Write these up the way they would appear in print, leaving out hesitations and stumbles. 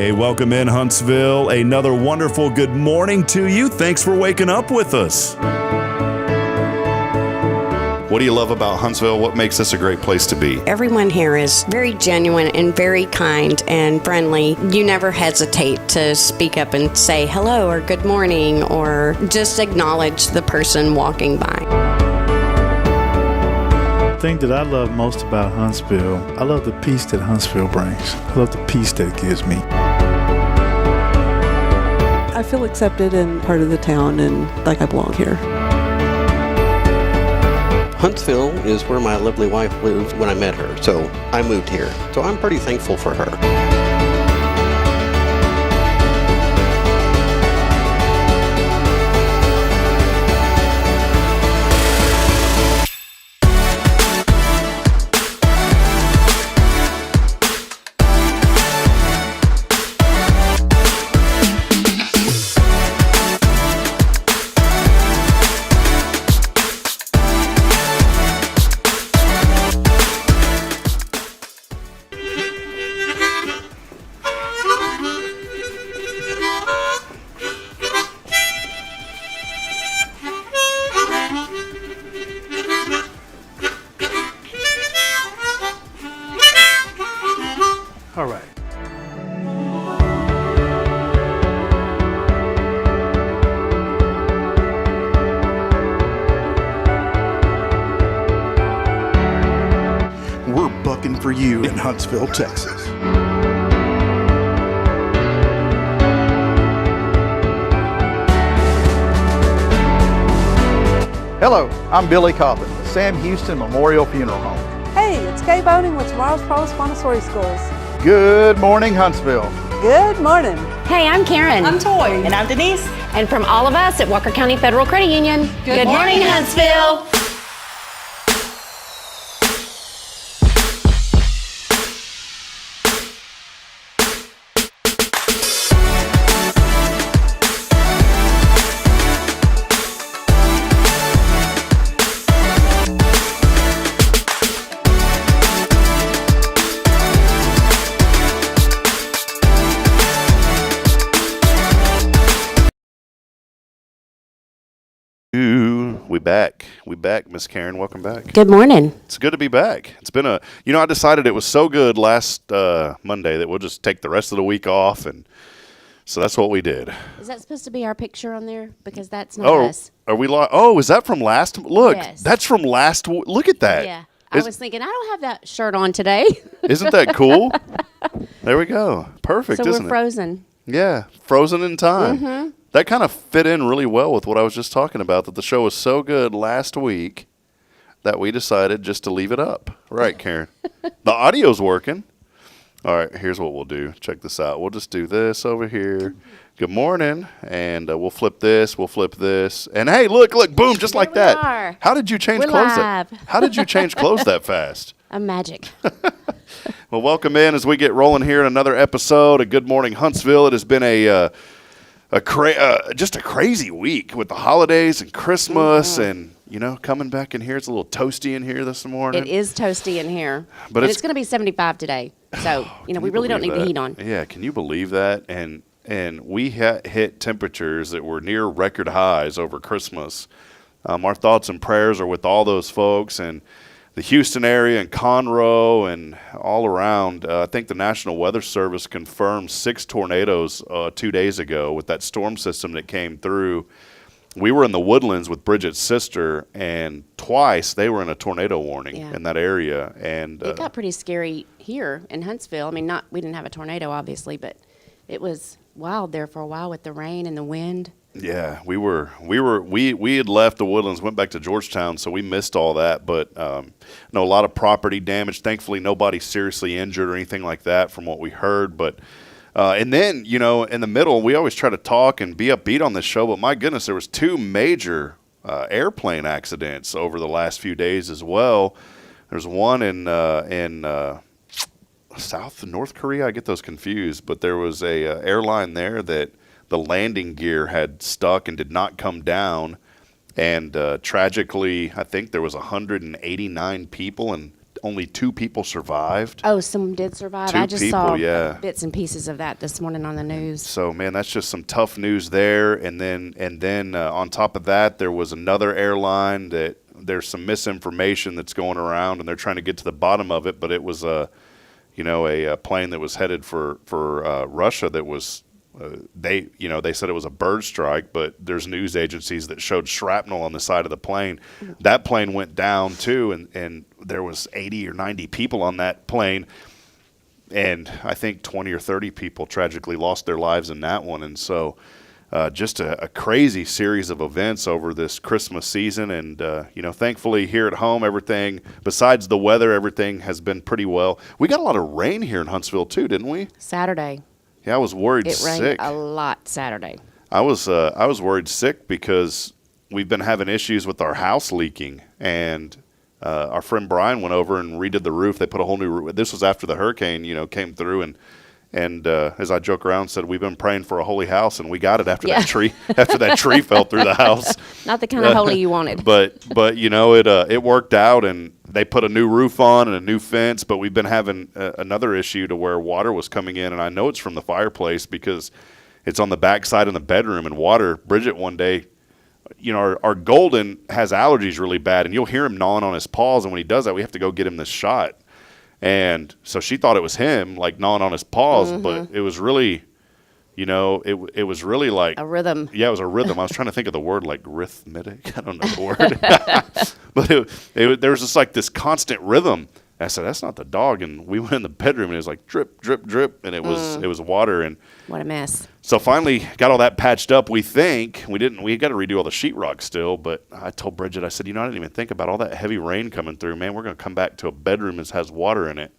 Hey, welcome in Huntsville. Another wonderful good morning to you. Thanks for waking up with us. What do you love about Huntsville? What makes this a great place to be? Everyone here is very genuine and very kind and friendly. You never hesitate to speak up and say hello or good morning or just acknowledge the person walking by. The thing that I love most about Huntsville, I love the peace that Huntsville brings. I love the peace that it gives me. I feel accepted and part of the town and like I belong here. Huntsville is where my lovely wife lived when I met her, so I moved here. So I'm pretty thankful for her. All right. We're bucking for you in Huntsville, Texas. Hello, I'm Billy Cobbin, the Sam Houston Memorial Funeral Home. Hey, it's Kay Boning with Tomorrow's Promise Montessori Schools. Good morning, Huntsville. Good morning. Hey, I'm Karen. I'm Toy. And I'm Denise. And from all of us at Walker County Federal Credit Union, good morning, Huntsville. We back, Miss Karen. Welcome back. Good morning. It's good to be back. It's been I decided it was so good last Monday that we'll just take the rest of the week off, and so that's what we did. Is that supposed to be our picture on there? Because that's not us. Are we? Is that from last? Look, Yes. that's from last. Look at that. Yeah. I was thinking, I don't have that shirt on today. Isn't that cool? There we go. Perfect, So isn't we're it? frozen. Yeah, frozen in time. Mm-hmm. That kind of fit in really well with what I was just talking about, that the show was so good last week that we decided just to leave it up. Right, Karen? The audio's working. All right, here's what we'll do. Check this out. We'll just do this over here. Good morning. And we'll flip this. We'll flip this. And, hey, look, boom, just like that. Are. How did you change We're clothes live. How did you change clothes that fast? A magic. Well, welcome in as we get rolling here in another episode of Good Morning Huntsville. It has been just a crazy week with the holidays and Christmas, and coming back in here. It's a little toasty in here this morning. It is toasty in here, but it's going to be 75 today. So we really don't need the heat on. Yeah, can you believe that? And we hit temperatures that were near record highs over Christmas. Our thoughts and prayers are with all those folks and the Houston area and Conroe and all around. I think the National Weather Service confirmed 6 tornadoes 2 days ago with that storm system that came through. We were in the Woodlands with Bridget's sister, and twice they were in a tornado warning in that area. And it got pretty scary here in Huntsville. I mean, we didn't have a tornado, obviously, but it was wild there for a while with the rain and the wind. Yeah, we had left the Woodlands, went back to Georgetown, so we missed all that. But a lot of property damage. Thankfully, nobody seriously injured or anything like that, from what we heard. But and then in the middle, we always try to talk and be upbeat on this show. But my goodness, there was 2 major airplane accidents over the last few days as well. There's one in South North Korea. I get those confused, but there was a airline there that the landing gear had stuck and did not come down. And tragically, I think there was 189 people and only 2 people survived. Oh, some did survive. 2 I just people, saw yeah. bits and pieces of that this morning on the news. So, man, that's just some tough news there. And then on top of that, there was another airline that there's some misinformation that's going around, and they're trying to get to the bottom of it. But it was a plane that was headed for Russia that was they said it was a bird strike, but there's news agencies that showed shrapnel on the side of the plane. That plane went down too, and there was 80 or 90 people on that plane, and I think 20 or 30 people tragically lost their lives in that one. And so just a crazy series of events over this Christmas season. And thankfully here at home, everything besides the weather, everything has been pretty well. We got a lot of rain here in Huntsville too, didn't we? Saturday. Yeah, I was worried It rained sick. a lot Saturday. I was worried sick because we've been having issues with our house leaking, and our friend Brian went over and redid the roof. They put a whole new roof. This was after the hurricane, came through, and as I joke around, said we've been praying for a holy house, and we got it after that tree fell through the house. Not the kind of holy you wanted. But it worked out, and they put a new roof on and a new fence. But we've been having another issue to where water was coming in, and I know it's from the fireplace because it's on the back side in the bedroom, and water. Bridget one day, our Golden has allergies really bad, and you'll hear him gnawing on his paws, and when he does that, we have to go get him this shot. And so she thought it was him, like gnawing on his paws, but it was really, it was really like A rhythm. Yeah, it was a rhythm. I was trying to think of the word like rhythmic. I don't know the word, but there was just like this constant rhythm. And I said, "That's not the dog." And we went in the bedroom, and it was like drip, drip, drip, and it was water. And What a mess. so finally got all that patched up. We think we got to redo all the sheetrock still. But I told Bridget, I said, I didn't even think about all that heavy rain coming through. Man, we're going to come back to a bedroom that has water in it.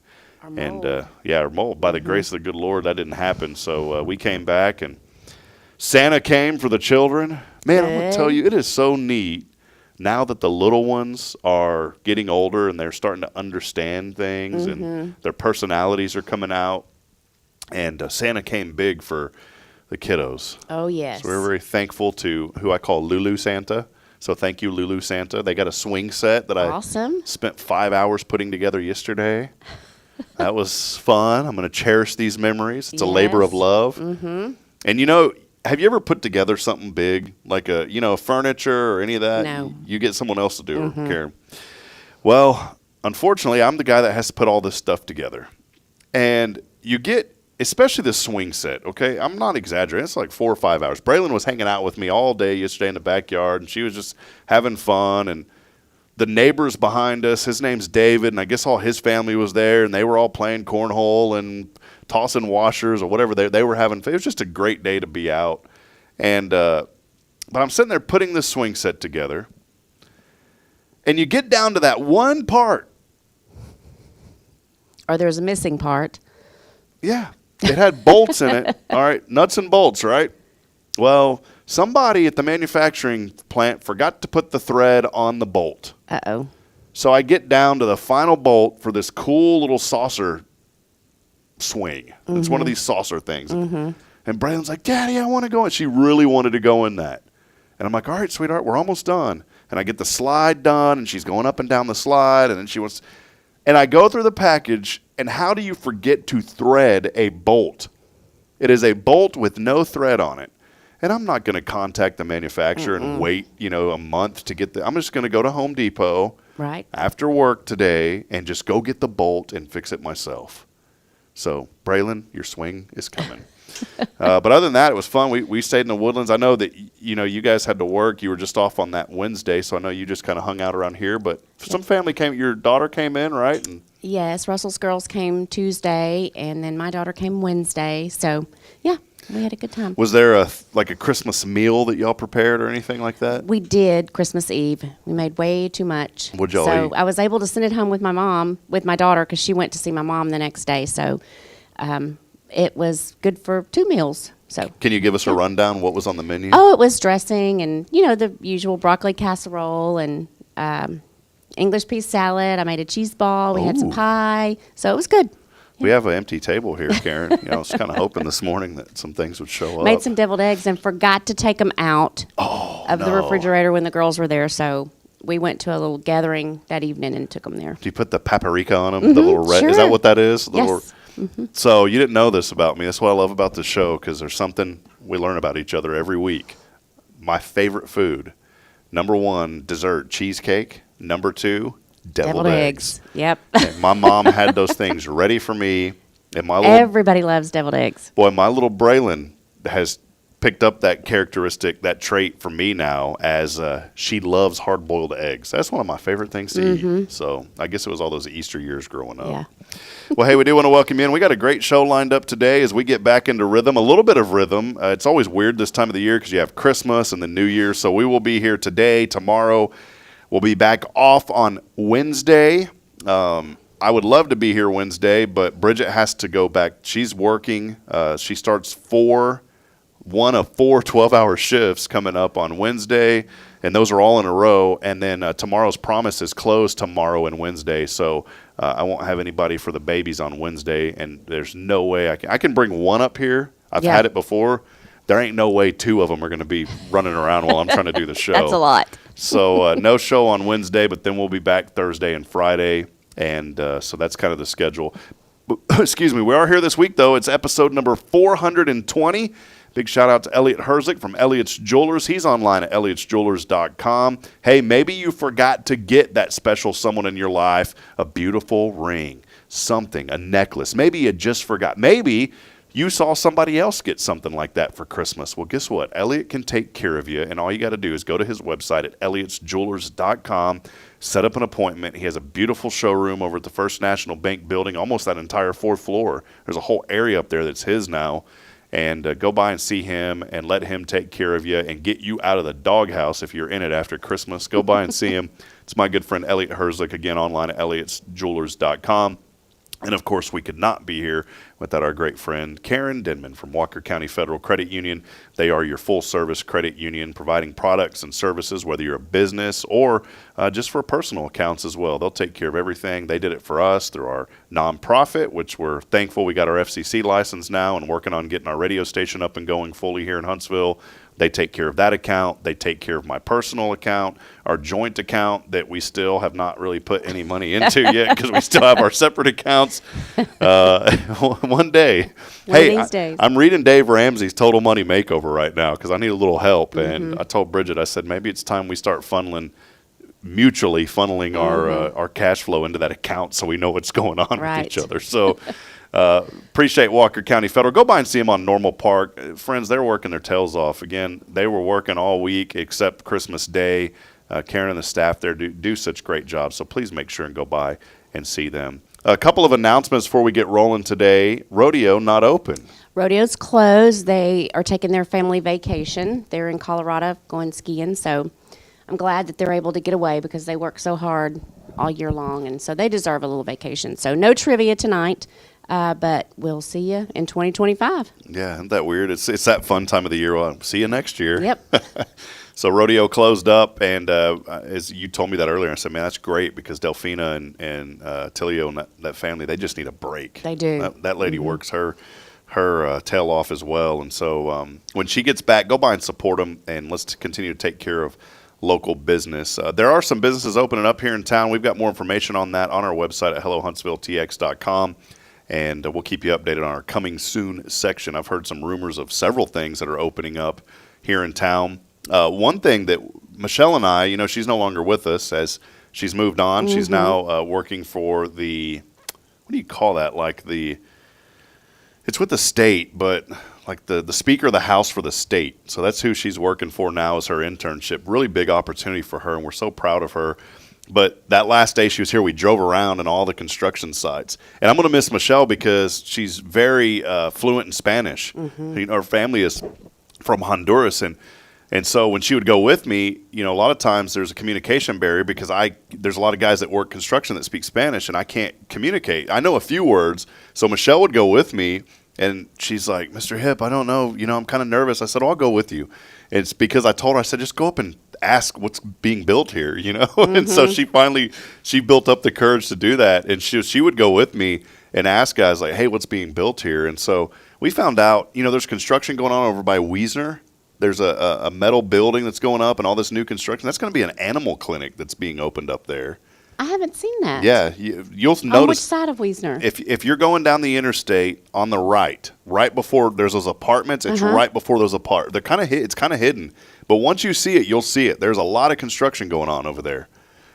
Or mold. And or mold. By the grace of the good Lord, that didn't happen. So we came back, and Santa came for the children. Man, I'm going to tell you, it is so neat. Now that the little ones are getting older and they're starting to understand things and their personalities are coming out, and Santa came big for the kiddos. Oh, yes. So we're very thankful to who I call Lulu Santa. So thank you, Lulu Santa. They got a swing set that Awesome. I spent 5 hours putting together yesterday. That was fun. I'm going to cherish these memories. It's a labor of Yes. love. Mm-hmm. And have you ever put together something big, like a furniture or any of that? No. You get someone else to do it, Karen. Well, unfortunately, I'm the guy that has to put all this stuff together. And you get, especially the swing set, okay? I'm not exaggerating. It's like 4 or 5 hours. Braylon was hanging out with me all day yesterday in the backyard, and she was just having fun. And the neighbors behind us, his name's David, and I guess all his family was there, and they were all playing cornhole and tossing washers or whatever they were having. It was just a great day to be out. And but I'm sitting there putting this swing set together, and you get down to that one part. Or there's a missing part. Yeah, it had bolts in it. All right, nuts and bolts, right? Well, somebody at the manufacturing plant forgot to put the thread on the bolt. Uh-oh. So I get down to the final bolt for this cool little saucer swing. It's one of these saucer things. And Braylon's like, "Daddy, I want to go in." She really wanted to go in that. And I'm like, "All right, sweetheart, we're almost done." And I get the slide done, and she's going up and down the slide, and then she wants, and I go through the package, and how do you forget to thread a bolt? It is a bolt with no thread on it. And I'm not going to contact the manufacturer and wait, a month to get I'm just going to go to Home Depot Right. after work today and just go get the bolt and fix it myself. So, Braylon, your swing is coming. But other than that, it was fun. We stayed in the Woodlands. I know that, you guys had to work. You were just off on that Wednesday, so I know you just kind of hung out around here. But some family came. Your daughter came in, right? And Yes, Russell's girls came Tuesday, and then my daughter came Wednesday. So, yeah, we had a good time. was there a Christmas meal that y'all prepared or anything like that? We did Christmas Eve. We made way too much. What'd y'all so eat? I was able to send it home with my daughter, because she went to see my mom the next day. So it was good for 2 meals. So Can you give us a rundown? What was on the menu? Oh, it was dressing and, the usual broccoli casserole and English peas salad. I made a cheese ball. We had some Ooh. pie. So it was good. We have an empty table here, Karen. I was kind of hoping this morning that some things would show up. Made some deviled eggs and forgot to take them out of the no. refrigerator when the girls were there. So we went to a little gathering that evening and took them there. Do you put the paprika on them? The little red. Sure. Is that what that is? The Yes. So you didn't know this about me. That's what I love about this show, because there's something we learn about each other every week. My favorite food, number 1, dessert, cheesecake. Number 2, deviled eggs. Yep. And my mom had those things ready for me. And my little Everybody loves deviled eggs. boy, my little Braylon has picked up that characteristic, that trait from me now, as she loves hard-boiled eggs. That's one of my favorite things to eat. So I guess it was all those Easter years growing up. Yeah. Well, hey, we do want to welcome you in. We got a great show lined up today as we get back into rhythm, a little bit of rhythm. It's always weird this time of the year because you have Christmas and the New Year. So we will be here today, tomorrow. We'll be back off on Wednesday. I would love to be here Wednesday, but Bridget has to go back. She's working. She starts one of 4 12-hour shifts coming up on Wednesday, and those are all in a row. And then tomorrow's Promise is closed tomorrow and Wednesday, so I won't have anybody for the babies on Wednesday, and there's no way I can bring one up here. I've had it before. There ain't no way 2 of them are going to be running around while I'm trying to do the show. That's a lot. So no show on Wednesday, but then we'll be back Thursday and Friday, and so that's kind of the schedule. Excuse me. We are here this week, though. It's episode number 420. Big shout out to Elliot Herzig from Elliot's Jewelers. He's online at elliotsjewelers.com. Hey, maybe you forgot to get that special someone in your life a beautiful ring, something, a necklace. Maybe you just forgot. Maybe you saw somebody else get something like that for Christmas. Well, guess what? Elliot can take care of you, and all you got to do is go to his website at elliotsjewelers.com, set up an appointment. He has a beautiful showroom over at the First National Bank building, almost that entire 4th floor. There's a whole area up there that's his now. And go by and see him and let him take care of you and get you out of the doghouse if you're in it after Christmas. Go by and see him. It's my good friend Elliot Herzig, again, online at elliotsjewelers.com. And, of course, we could not be here without our great friend Karen Denman from Walker County Federal Credit Union. They are your full-service credit union, providing products and services, whether you're a business or just for personal accounts as well. They'll take care of everything. They did it for us through our nonprofit, which we're thankful we got our FCC license now and working on getting our radio station up and going fully here in Huntsville. They take care of that account. They take care of my personal account, our joint account that we still have not really put any money into yet because we still have our separate accounts. One day. One of these days. I'm reading Dave Ramsey's Total Money Makeover right now because I need a little help. And I told Bridget, I said, maybe it's time we start mutually funneling our cash flow into that account so we know what's going on with each other. So appreciate Walker County Federal. Go by and see them on Normal Park. Friends, they're working their tails off. Again, they were working all week except Christmas Day. Karen and the staff there do such great jobs, so please make sure and go by and see them. A couple of announcements before we get rolling today. Rodeo not open. Rodeo's closed. They are taking their family vacation. They're in Colorado going skiing, so I'm glad that they're able to get away because they work so hard all year long, and so they deserve a little vacation. So no trivia tonight. But we'll see you in 2025. Yeah, isn't that weird? It's that fun time of the year. Well, see you next year. Yep. So rodeo closed up, and as you told me that earlier, I said, man, that's great because Delphina and Tilio and that family, they just need a break. They do. That lady works her tail off as well. And so when she gets back, go by and support them, and let's continue to take care of local business. There are some businesses opening up here in town. We've got more information on that on our website at hellohuntsvilletx.com. And we'll keep you updated on our coming soon section. I've heard some rumors of several things that are opening up here in town. One thing that Michelle and I, she's no longer with us as she's moved on. She's now working for what do you call that? It's with the state, but like the Speaker of the House for the state. So that's who she's working for now as her internship. Really big opportunity for her, and we're so proud of her. But that last day she was here, we drove around in all the construction sites. And I'm going to miss Michelle because she's very fluent in Spanish. Her family is from Honduras. And so when she would go with me, a lot of times there's a communication barrier because there's a lot of guys that work construction that speak Spanish, and I can't communicate. I know a few words. So Michelle would go with me, and she's like, Mr. Hip, I don't know. I'm kind of nervous. I said, I'll go with you. It's because I told her, I said, just go up and ask what's being built here, And so she built up the courage to do that. And she would go with me and ask guys like, hey, what's being built here? And so we found out, there's construction going on over by Wiesner. there's a metal building that's going up and all this new construction. That's going to be an animal clinic that's being opened up there. I haven't seen that. Yeah, you'll notice. On which side of Wiesner? If you're going down the interstate on the right before there's those apartments, it's right before those apartments. They're kind of it's kind of hidden, but once you see it, you'll see it. There's a lot of construction going on over there,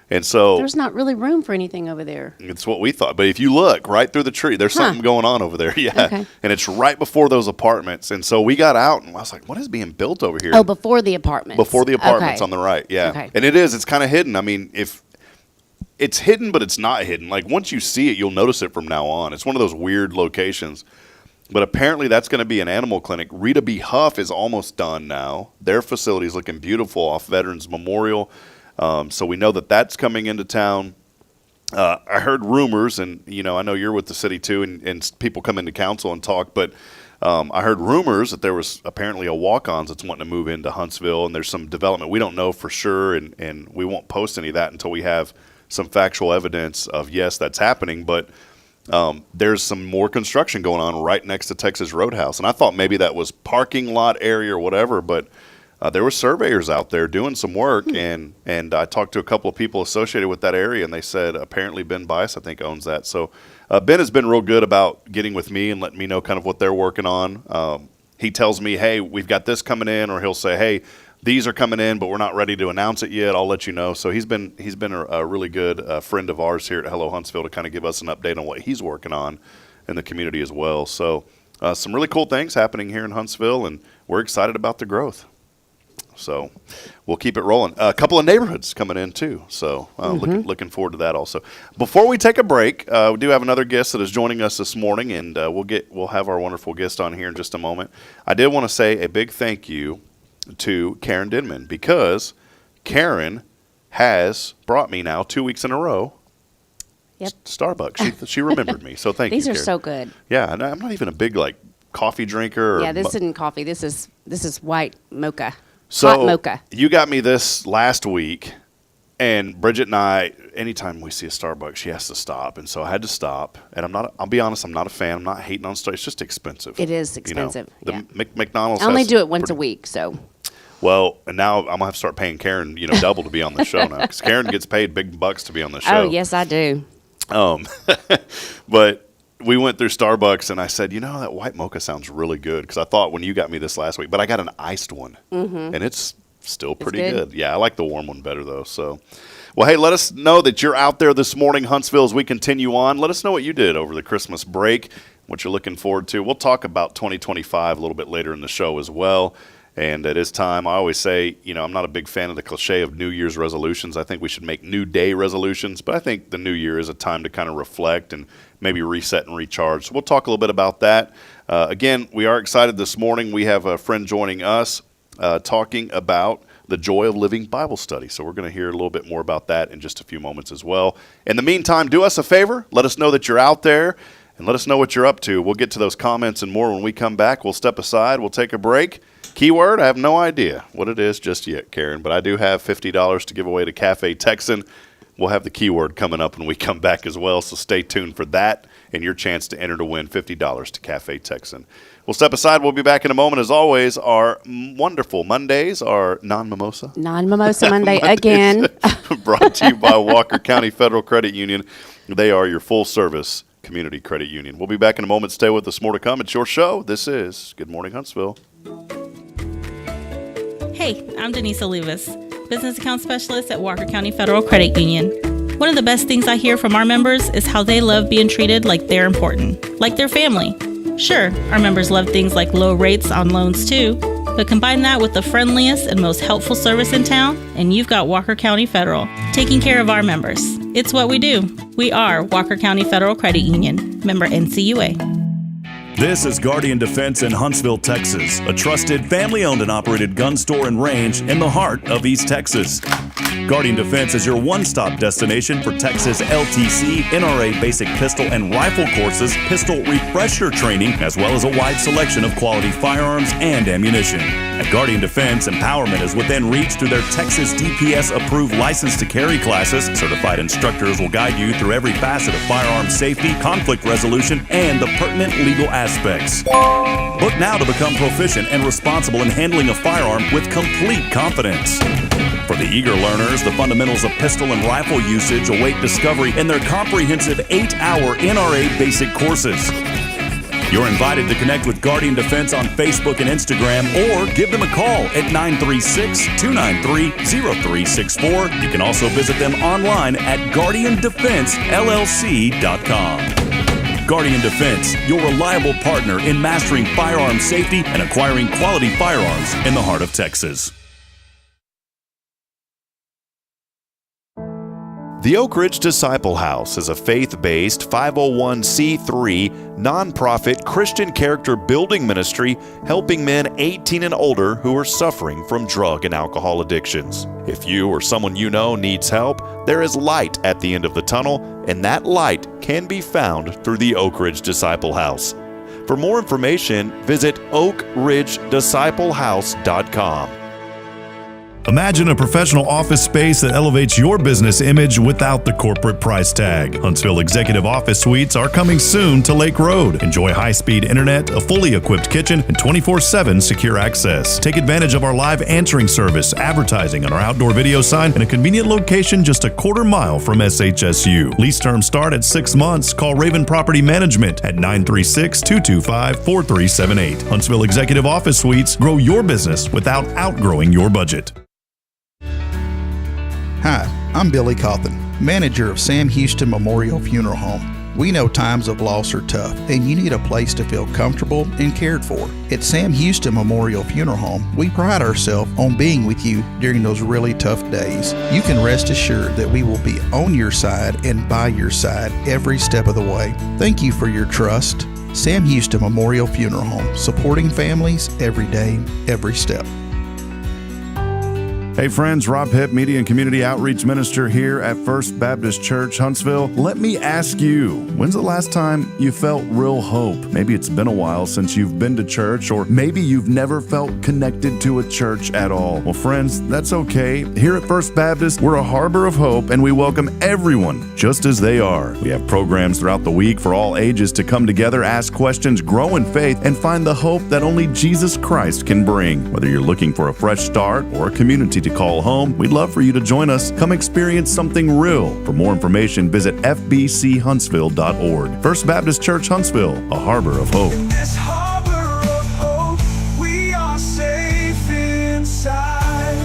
and so there's not really room for anything over there. it's what we thought. But if you look right through the tree, there's something going on over there. Yeah, Okay. And it's right before those apartments, and so we got out and I was like, "What is being built over here?" Oh, before the apartments. Before the apartments Okay. on the right, yeah. Okay. And it's kind of hidden. I mean, if it's hidden, but it's not hidden. Like once you see it, you'll notice it from now on. It's one of those weird locations. But apparently that's going to be an animal clinic. Rita B. Huff is almost done now. Their facility is looking beautiful off Veterans Memorial. So we know that that's coming into town. I heard rumors, and I know you're with the city too, and people come into council and talk, but I heard rumors that there was apparently a walk-ons that's wanting to move into Huntsville, and there's some development. We don't know for sure, and we won't post any of that until we have some factual evidence of, yes, that's happening, but there's some more construction going on right next to Texas Roadhouse. And I thought maybe that was parking lot area or whatever, but there were surveyors out there doing some work, and I talked to a couple of people associated with that area, and they said apparently Ben Bice, I think, owns that. So Ben has been real good about getting with me and letting me know kind of what they're working on. He tells me, hey, we've got this coming in, or he'll say, hey, these are coming in, but we're not ready to announce it yet. I'll let you know. So he's been a really good friend of ours here at Hello Huntsville to kind of give us an update on what he's working on in the community as well. So some really cool things happening here in Huntsville, and we're excited about the growth. So we'll keep it rolling. A couple of neighborhoods coming in too. So looking forward to that also. Before we take a break, we do have another guest that is joining us this morning, and we'll have our wonderful guest on here in just a moment. I did want to say a big thank you to Karen Denman, because Karen has brought me now 2 weeks in a row. Yep. Starbucks. She remembered me, so thank you. These are Karen. so good. Yeah, and I'm not even a big coffee drinker. Yeah, this isn't coffee. This is white mocha. So Hot mocha. You got me this last week, and Bridget and I, anytime we see a Starbucks, she has to stop, and so I had to stop. And I'll be honest, I'm not a fan. I'm not hating on Starbucks. It's just expensive. It is expensive. The Yeah. McDonald's. I only has do it once pretty- a week, so. Well, and now I'm gonna have to start paying Karen, double to be on the show now, because Karen gets paid big bucks to be on the show. Oh, yes, I do. But we went through Starbucks, and I said, that white mocha sounds really good, because I thought when you got me this last week, but I got an iced one, and it's still pretty good. Yeah, I like the warm one better though. So, well, hey, let us know that you're out there this morning, Huntsville, as we continue on. Let us know what you did over the Christmas break, what you're looking forward to. We'll talk about 2025 a little bit later in the show as well. And it is time. I always say, I'm not a big fan of the cliche of New Year's resolutions. I think we should make New Day resolutions, but I think the New Year is a time to kind of reflect and maybe reset and recharge. So we'll talk a little bit about that. Again, we are excited this morning. We have a friend joining us talking about the Joy of Living Bible Study. So we're going to hear a little bit more about that in just a few moments as well. In the meantime, do us a favor. Let us know that you're out there, and let us know what you're up to. We'll get to those comments and more when we come back. We'll step aside. We'll take a break. Keyword, I have no idea what it is just yet, Karen, but I do have $50 to give away to Cafe Texan. We'll have the keyword coming up when we come back as well, so stay tuned for that and your chance to enter to win $50 to Cafe Texan. We'll step aside. We'll be back in a moment. As always, our wonderful Mondays are non-mimosa. Non-mimosa Monday again. Brought to you by Walker County Federal Credit Union. They are your full-service community credit union. We'll be back in a moment. Stay with us. More to come. It's your show. This is Good Morning Huntsville. Hey, I'm Denise Olivas, Business Account Specialist at Walker County Federal Credit Union. One of the best things I hear from our members is how they love being treated like they're important, like their family. Sure, our members love things like low rates on loans too, but combine that with the friendliest and most helpful service in town, and you've got Walker County Federal, taking care of our members. It's what we do. We are Walker County Federal Credit Union, member NCUA. This is Guardian Defense in Huntsville, Texas, a trusted family-owned and operated gun store and range in the heart of East Texas. Guardian Defense is your one-stop destination for Texas LTC, NRA basic pistol and rifle courses, pistol refresher training, as well as a wide selection of quality firearms and ammunition. At Guardian Defense, empowerment is within reach through their Texas DPS-approved license to carry classes. Certified instructors will guide you through every facet of firearm safety, conflict resolution, and the pertinent legal aspects. Book now to become proficient and responsible in handling a firearm with complete confidence. For the eager learners, the fundamentals of pistol and rifle usage await discovery in their comprehensive 8-hour NRA basic courses. You're invited to connect with Guardian Defense on Facebook and Instagram, or give them a call at 936-293-0364. You can also visit them online at guardiandefensellc.com. Guardian Defense, your reliable partner in mastering firearm safety and acquiring quality firearms in the heart of Texas. The Oak Ridge Disciple House is a faith-based 501c3 nonprofit Christian character building ministry helping men 18 and older who are suffering from drug and alcohol addictions. If you or someone you know needs help, there is light at the end of the tunnel, and that light can be found through the Oak Ridge Disciple House. For more information, visit oakridgedisciplehouse.com. Imagine a professional office space that elevates your business image without the corporate price tag. Huntsville Executive Office Suites are coming soon to Lake Road. Enjoy high-speed internet, a fully equipped kitchen, and 24/7 secure access. Take advantage of our live answering service, advertising on our outdoor video sign, and a convenient location just a quarter mile from SHSU. Lease terms start at 6 months. Call Raven Property Management at 936-225-4378. Huntsville Executive Office Suites. Grow your business without outgrowing your budget. Hi, I'm Billy Cawthon, manager of Sam Houston Memorial Funeral Home. We know times of loss are tough, and you need a place to feel comfortable and cared for. At Sam Houston Memorial Funeral Home, we pride ourselves on being with you during those really tough days. You can rest assured that we will be on your side and by your side every step of the way. Thank you for your trust. Sam Houston Memorial Funeral Home, supporting families every day, every step. Hey friends, Rob Hipp, Media and Community Outreach Minister here at First Baptist Church, Huntsville. Let me ask you, when's the last time you felt real hope? Maybe it's been a while since you've been to church, or maybe you've never felt connected to a church at all. Well, friends, that's okay. Here at First Baptist, we're a harbor of hope, and we welcome everyone just as they are. We have programs throughout the week for all ages to come together, ask questions, grow in faith, and find the hope that only Jesus Christ can bring. Whether you're looking for a fresh start or a community to call home, we'd love for you to join us. Come experience something real. For more information, visit fbchuntsville.org. First Baptist Church Huntsville, a harbor of hope. In this harbor of hope, we are safe inside.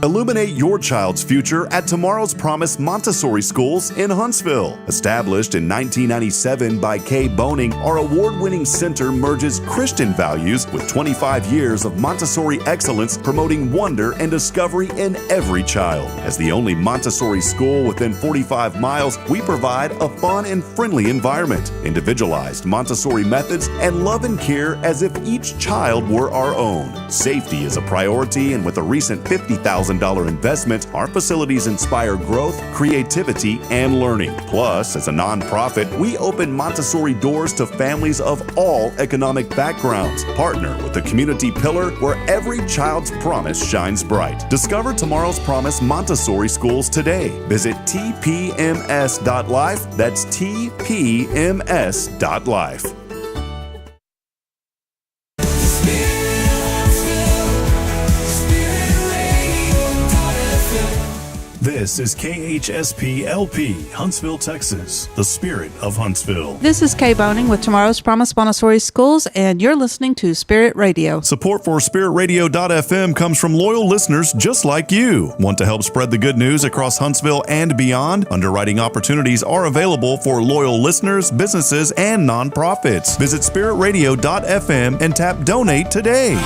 Illuminate your child's future at Tomorrow's Promise Montessori Schools in Huntsville. Established in 1997 by Kay Boning, our award-winning center merges Christian values with 25 years of Montessori excellence, promoting wonder and discovery in every child. As the only Montessori school within 45 miles, we provide a fun and friendly environment, individualized Montessori methods, and love and care as if each child were our own. Safety is a priority, and with a recent $50,000 investment, our facilities inspire growth, creativity, and learning. Plus, as a nonprofit, we open Montessori doors to families of all economic backgrounds. Partner with the community pillar where every child's promise shines bright. Discover Tomorrow's Promise Montessori Schools today. Visit tpms.life. That's tpms.life. This is KHSP LP, Huntsville, Texas, the spirit of Huntsville. This is Kay Boning with Tomorrow's Promise Montessori Schools, and you're listening to Spirit Radio. Support for SpiritRadio.fm comes from loyal listeners just like you. Want to help spread the good news across Huntsville and beyond? Underwriting opportunities are available for loyal listeners, businesses, and nonprofits. Visit SpiritRadio.fm and tap Donate today.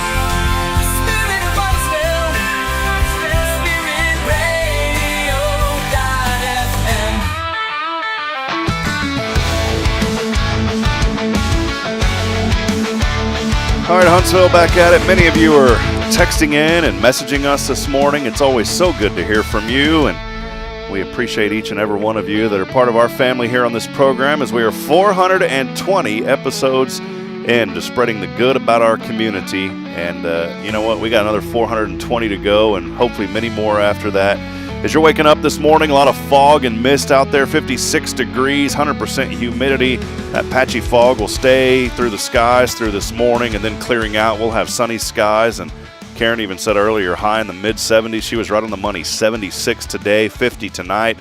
All right, Huntsville, back at it. Many of you are texting in and messaging us this morning. It's always so good to hear from you, and we appreciate each and every one of you that are part of our family here on this program, as we are 420 episodes into spreading the good about our community. And you know what? We got another 420 to go, and hopefully many more after that. As you're waking up this morning, a lot of fog and mist out there, 56 degrees, 100% humidity. That patchy fog will stay through the skies through this morning, and then clearing out, we'll have sunny skies. And Karen even said earlier, high in the mid-70s. She was right on the money. 76 today, 50 tonight.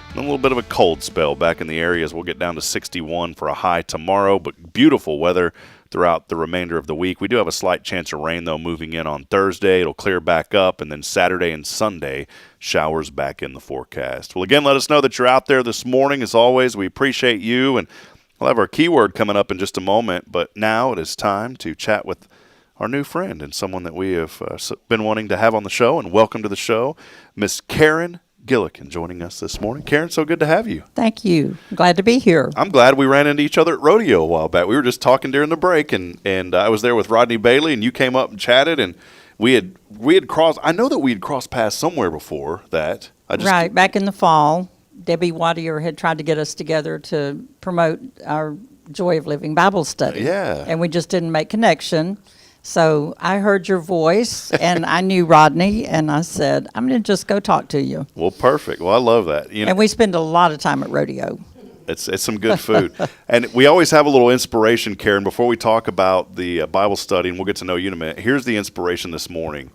And a little bit of a cold spell back in the areas. We'll get down to 61 for a high tomorrow, but beautiful weather throughout the remainder of the week. We do have a slight chance of rain, though, moving in on Thursday. It'll clear back up, and then Saturday and Sunday, showers back in the forecast. Well, again, let us know that you're out there this morning. As always, we appreciate you, and we'll have our keyword coming up in just a moment. But now it is time to chat with our new friend and someone that we have been wanting to have on the show. And welcome to the show, Miss Karen Gillikin, joining us this morning. Karen, so good to have you. Thank you. Glad to be here. I'm glad we ran into each other at rodeo a while back. We were just talking during the break, and I was there with Rodney Bailey, and you came up and chatted, and we had crossed. I know that we had crossed paths somewhere before that. Right, back in the fall, Debbie Wattier had tried to get us together to promote our Joy of Living Bible study. Yeah. And we just didn't make connection. So I heard your voice, and I knew Rodney, and I said, I'm going to just go talk to you. Well, perfect. Well, I love that. You know, and we spend a lot of time at rodeo. It's some good food. And we always have a little inspiration, Karen, before we talk about the Bible study, and we'll get to know you in a minute. Here's the inspiration this morning.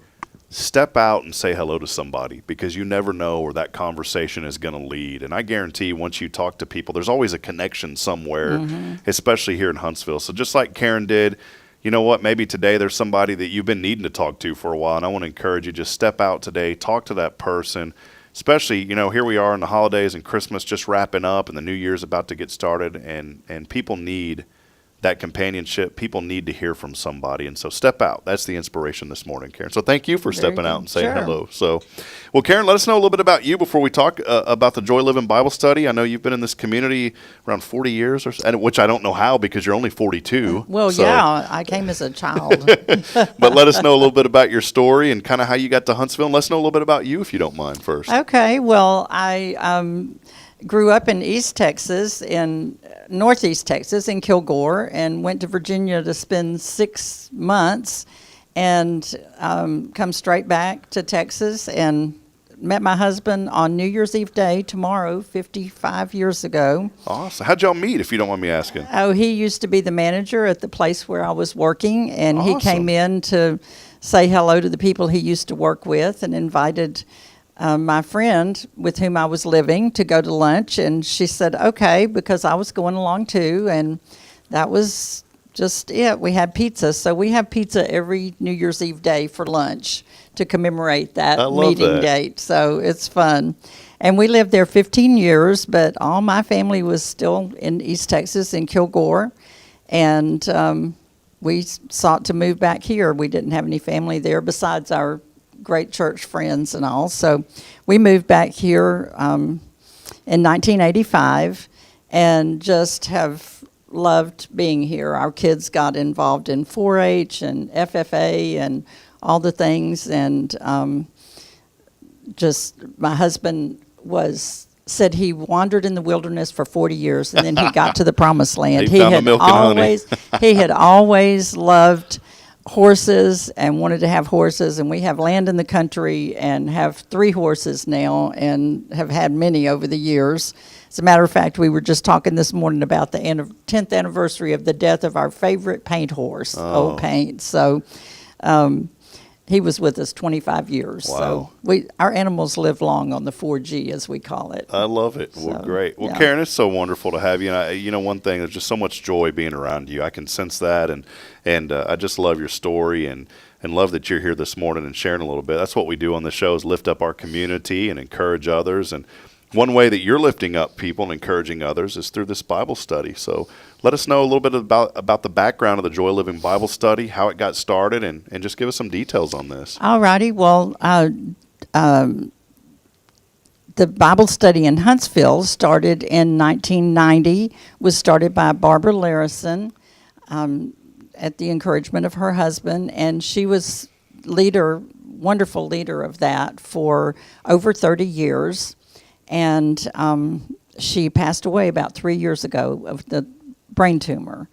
Step out and say hello to somebody, because you never know where that conversation is going to lead. And I guarantee once you talk to people, there's always a connection somewhere, especially here in Huntsville. So just like Karen did, you know what, maybe today there's somebody that you've been needing to talk to for a while, and I want to encourage you, just step out today, talk to that person, especially, you know, here we are in the holidays and Christmas just wrapping up, and the New Year's about to get started, and people need that companionship. People need to hear from somebody, and so step out. That's the inspiration this morning, Karen. So thank you for stepping out and saying hello. So, well, Karen, let us know a little bit about you before we talk about the Joy Living Bible Study. I know you've been in this community around 40 years, or so, and which I don't know how, because you're only 42. Well, so. Yeah, I came as a child. But let us know a little bit about your story and kind of how you got to Huntsville, and let us know a little bit about you, if you don't mind, first. Okay, well, I grew up in East Texas, in Northeast Texas, in Kilgore, and went to Virginia to spend 6 months, and come straight back to Texas, and met my husband on New Year's Eve Day tomorrow, 55 years ago. Awesome. How'd y'all meet, if you don't mind me asking? Oh, he used to be the manager at the place where I was working, and Awesome. He came in to say hello to the people he used to work with, and invited my friend with whom I was living to go to lunch, and she said, okay, because I was going along too, and that was just it. We had pizza, so we have pizza every New Year's Eve day for lunch to commemorate that meeting date, so it's fun. And we lived there 15 years, but all my family was still in East Texas, in Kilgore, and we sought to move back here. We didn't have any family there besides our great church friends and all. So we moved back here in 1985, and just have loved being here. Our kids got involved in 4-H and FFA and all the things, and just my husband said he wandered in the wilderness for 40 years, and then he got to the promised land. He had always loved horses and wanted to have horses, and we have land in the country and have 3 horses now, and have had many over the years. As a matter of fact, we were just talking this morning about the 10th anniversary of the death of our favorite paint horse, Old Paint. So he was with us 25 years. Wow. So our animals live long on the 4G, as we call it. I love it. Well, great. Well, Karen, it's so wonderful to have you. And you know, one thing, there's just so much joy being around you. I can sense that, and I just love your story, and love that you're here this morning and sharing a little bit. That's what we do on the show, is lift up our community and encourage others. And one way that you're lifting up people and encouraging others is through this Bible study. So let us know a little bit about the background of the Joy Living Bible Study, how it got started, and just give us some details on this. All righty. Well, the Bible study in Huntsville started in 1990, was started by Barbara Larison, at the encouragement of her husband, and she was wonderful leader of that for over 30 years. And she passed away about 3 years ago of the brain tumor.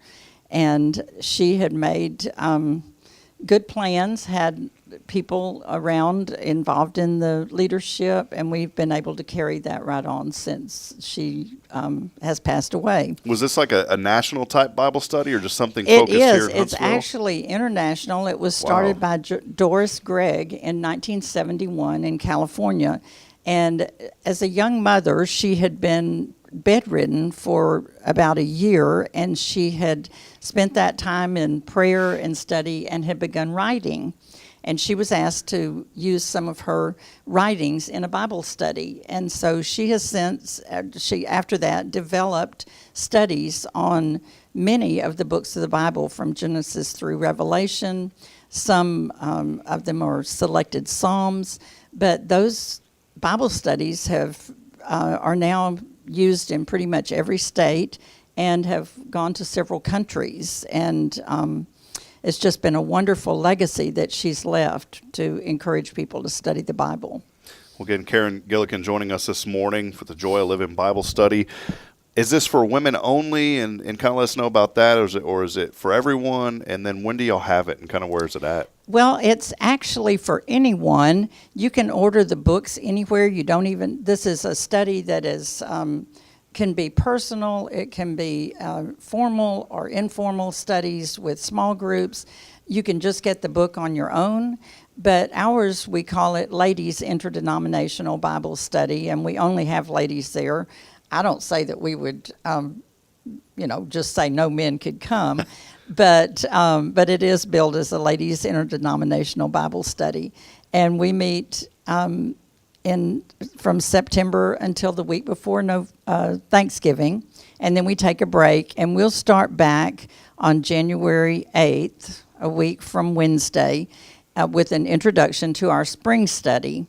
And she had made good plans, had people around involved in the leadership, and we've been able to carry that right on since she has passed away. Was this like a national type Bible study or just something focused here in Huntsville? It's actually international. It was started by Doris Gregg in 1971 in California. And as a young mother, she had been bedridden for about a year, and she had spent that time in prayer and study and had begun writing. And she was asked to use some of her writings in a Bible study. And so she has since, after that, developed studies on many of the books of the Bible from Genesis through Revelation. Some of them are selected Psalms, but those Bible studies are now used in pretty much every state and have gone to several countries. And it's just been a wonderful legacy that she's left to encourage people to study the Bible. Well, again, Karen Gillikin joining us this morning for the Joy of Living Bible Study. Is this for women only, and kind of let us know about that, or is it for everyone? And then when do y'all have it, and kind of where is it at? Well, it's actually for anyone. You can order the books anywhere. This is a study that is can be personal. It can be formal or informal studies with small groups. You can just get the book on your own. But ours, we call it Ladies Interdenominational Bible Study, and we only have ladies there. I don't say that we would, just say no men could come, but it is billed as a Ladies Interdenominational Bible Study, and we meet from September until the week before Thanksgiving, and then we take a break, and we'll start back on January 8th, a week from Wednesday, with an introduction to our spring study,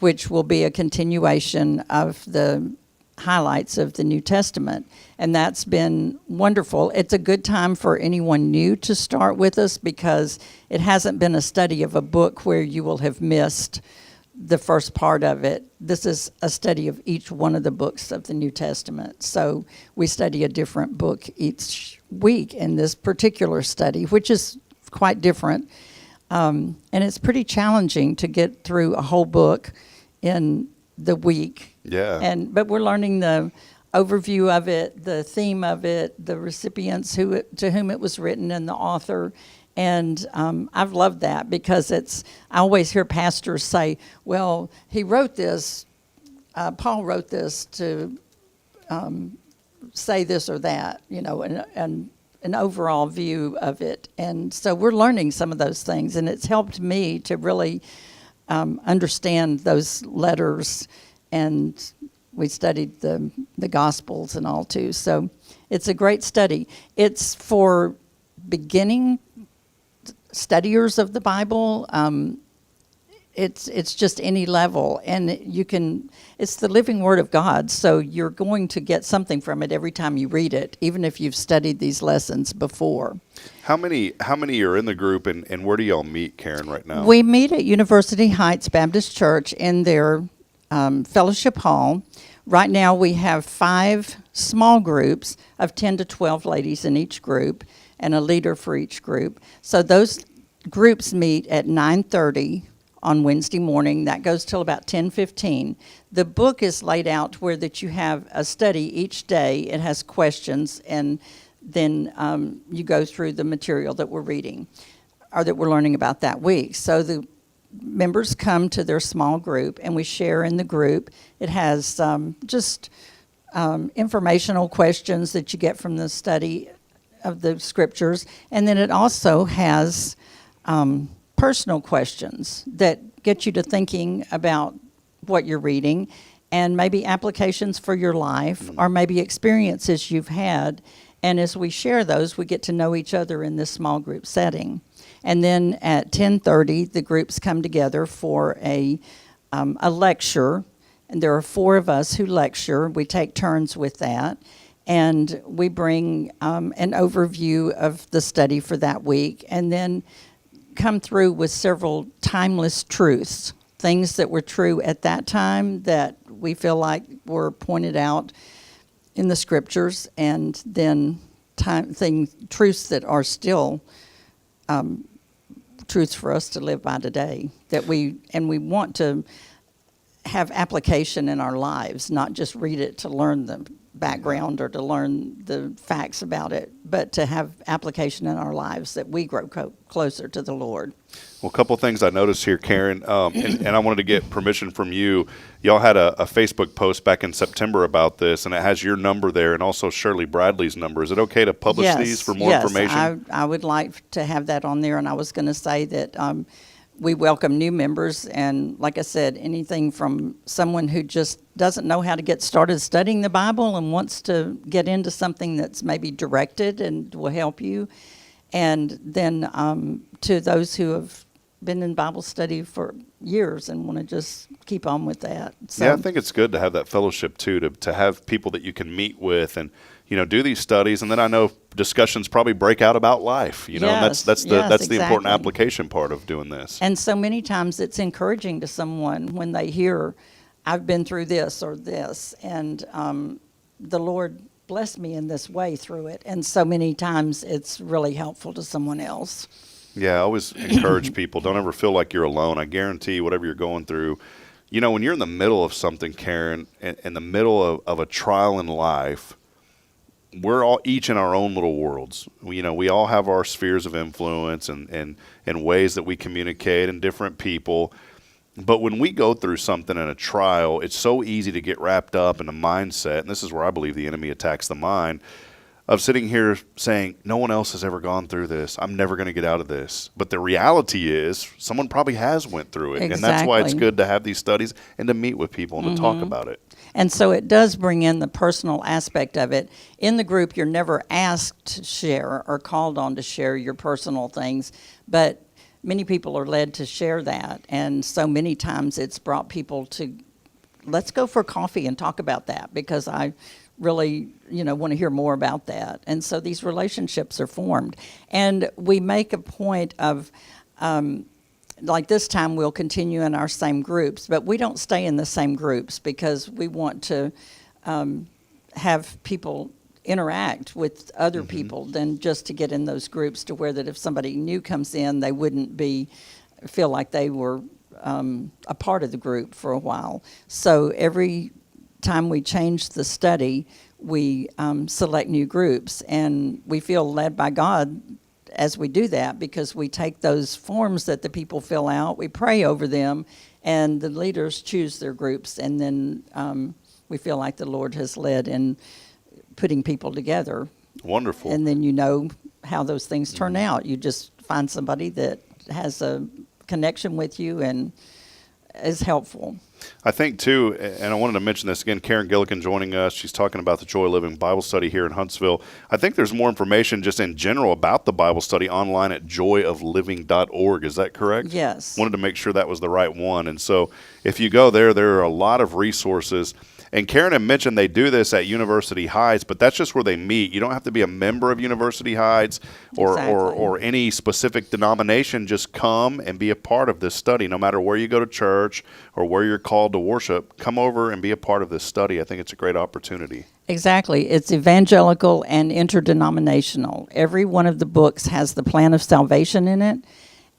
which will be a continuation of the highlights of the New Testament, and that's been wonderful. It's a good time for anyone new to start with us because it hasn't been a study of a book where you will have missed the first part of it. This is a study of each one of the books of the New Testament. So we study a different book each week in this particular study, which is quite different. And it's pretty challenging to get through a whole book in the week. Yeah. But we're learning the overview of it, the theme of it, the recipients to whom it was written, and the author. And I've loved that because I always hear pastors say, well, he wrote this, Paul wrote this to say this or that, and an overall view of it. And so we're learning some of those things, and it's helped me to really understand those letters, and we studied the Gospels and all too. So it's a great study. It's for beginning studiers of the Bible. It's just any level, and it's the living Word of God, so you're going to get something from it every time you read it, even if you've studied these lessons before. How many are in the group, and where do y'all meet, Karen, right now? We meet at University Heights Baptist Church in their fellowship hall. Right now we have 5 small groups of 10 to 12 ladies in each group, and a leader for each group. So those groups meet at 9:30 on Wednesday morning. That goes till about 10:15. The book is laid out where that you have a study each day. It has questions, and then you go through the material that we're reading or that we're learning about that week. So the members come to their small group, and we share in the group. It has informational questions that you get from the study of the scriptures, and then it also has personal questions that get you to thinking about what you're reading, and maybe applications for your life, or maybe experiences you've had. And as we share those, we get to know each other in this small group setting. And then at 10:30, the groups come together for a lecture, and there are 4 of us who lecture. We take turns with that. And we bring an overview of the study for that week, and then come through with several timeless truths, things that were true at that time that we feel like were pointed out in the scriptures, and then truths that are still truths for us to live by today. We want to have application in our lives, not just read it to learn the background or to learn the facts about it, but to have application in our lives that we grow closer to the Lord. Well, a couple things I noticed here, Karen, and I wanted to get permission from you. Y'all had a Facebook post back in September about this, and it has your number there and also Shirley Bradley's number. Is it okay to publish these for more information? Yes, I would like to have that on there, and I was going to say that we welcome new members, and like I said, anything from someone who just doesn't know how to get started studying the Bible and wants to get into something that's maybe directed and will help you, and then to those who have been in Bible study for years and want to just keep on with that. So, yeah, I think it's good to have that fellowship too, to have people that you can meet with and do these studies, and then I know discussions probably break out about life. And that's the important application part of doing this. And so many times it's encouraging to someone when they hear, "I've been through this or this, and the Lord blessed me in this way through it." And so many times it's really helpful to someone else. Yeah, I always encourage people, don't ever feel like you're alone. I guarantee whatever you're going through, when you're in the middle of something, Karen, in the middle of a trial in life, we're all each in our own little worlds. We all have our spheres of influence and ways that we communicate and different people. But when we go through something in a trial, it's so easy to get wrapped up in a mindset, and this is where I believe the enemy attacks the mind, of sitting here saying, no one else has ever gone through this. I'm never going to get out of this. But the reality is someone probably has went through it. Exactly. And that's why it's good to have these studies and to meet with people and to talk about it. And so it does bring in the personal aspect of it. In the group, you're never asked to share or called on to share your personal things, but many people are led to share that. And so many times it's brought people to, let's go for coffee and talk about that, because I really, want to hear more about that. And so these relationships are formed. And we make a point of, like this time we'll continue in our same groups, but we don't stay in the same groups because we want to have people interact with other people than just to get in those groups, to where that if somebody new comes in, they wouldn't feel like they were a part of the group for a while. So every time we change the study, we select new groups, and we feel led by God as we do that, because we take those forms that the people fill out, we pray over them, and the leaders choose their groups, and then we feel like the Lord has led in putting people together. Wonderful. And then how those things turn out. You just find somebody that has a connection with you and is helpful. I think, too, and I wanted to mention this again, Karen Gillikin joining us. She's talking about the Joy of Living Bible Study here in Huntsville. I think there's more information just in general about the Bible study online at joyofliving.org. Is that correct? Yes. Wanted to make sure that was the right one. And so if you go there are a lot of resources. And Karen had mentioned they do this at University Heights, but that's just where they meet. You don't have to be a member of University Heights or any specific denomination. Just come and be a part of this study. No matter where you go to church or where you're called to worship, come over and be a part of this study. I think it's a great opportunity. Exactly. It's evangelical and interdenominational. Every one of the books has the plan of salvation in it.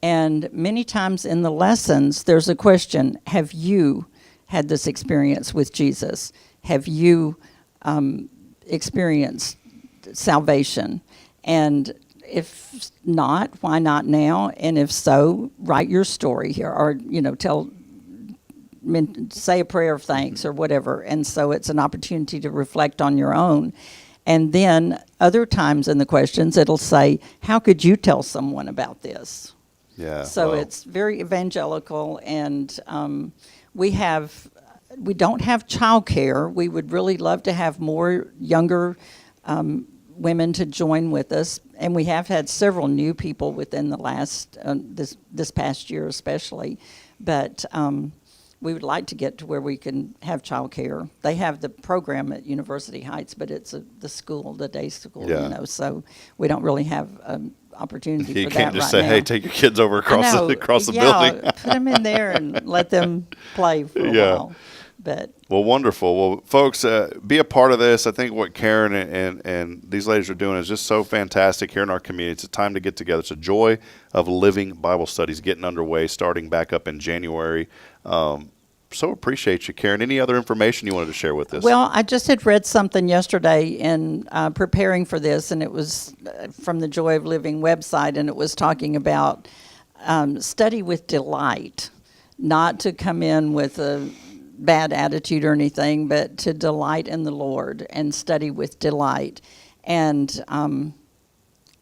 And many times in the lessons, there's a question, have you had this experience with Jesus? Have you experienced salvation? And if not, why not now? And if so, write your story here, or say a prayer of thanks or whatever. And so it's an opportunity to reflect on your own. And then other times in the questions, it'll say, how could you tell someone about this? Yeah. So it's very evangelical, and we don't have childcare. We would really love to have more younger women to join with us, and we have had several new people within the last this past year especially. But we would like to get to where we can have childcare. They have the program at University Heights, but it's the school, the day school, so we don't really have opportunity You for that can't just right say, now. "Hey, take your kids over across the building." Put them in there and let them play for a while. But well, wonderful. Well, folks, be a part of this. I think what Karen and these ladies are doing is just so fantastic here in our community. It's a time to get together. It's a joy of living Bible studies getting underway, starting back up in January. So appreciate you, Karen. Any other information you wanted to share with us? Well, I just had read something yesterday in preparing for this, and it was from the Joy of Living website, and it was talking about study with delight, not to come in with a bad attitude or anything, but to delight in the Lord and study with delight. And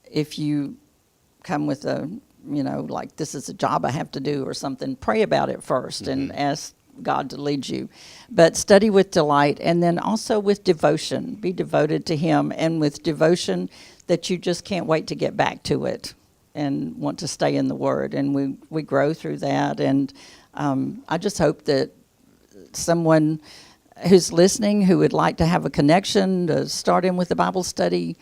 if you come with like this is a job I have to do or something, pray about it first and ask God to lead you. But study with delight, and then also with devotion. Be devoted to Him, and with devotion that you just can't wait to get back to it and want to stay in the Word. And we grow through that. And I just hope that someone who's listening who would like to have a connection to start in with the Bible study,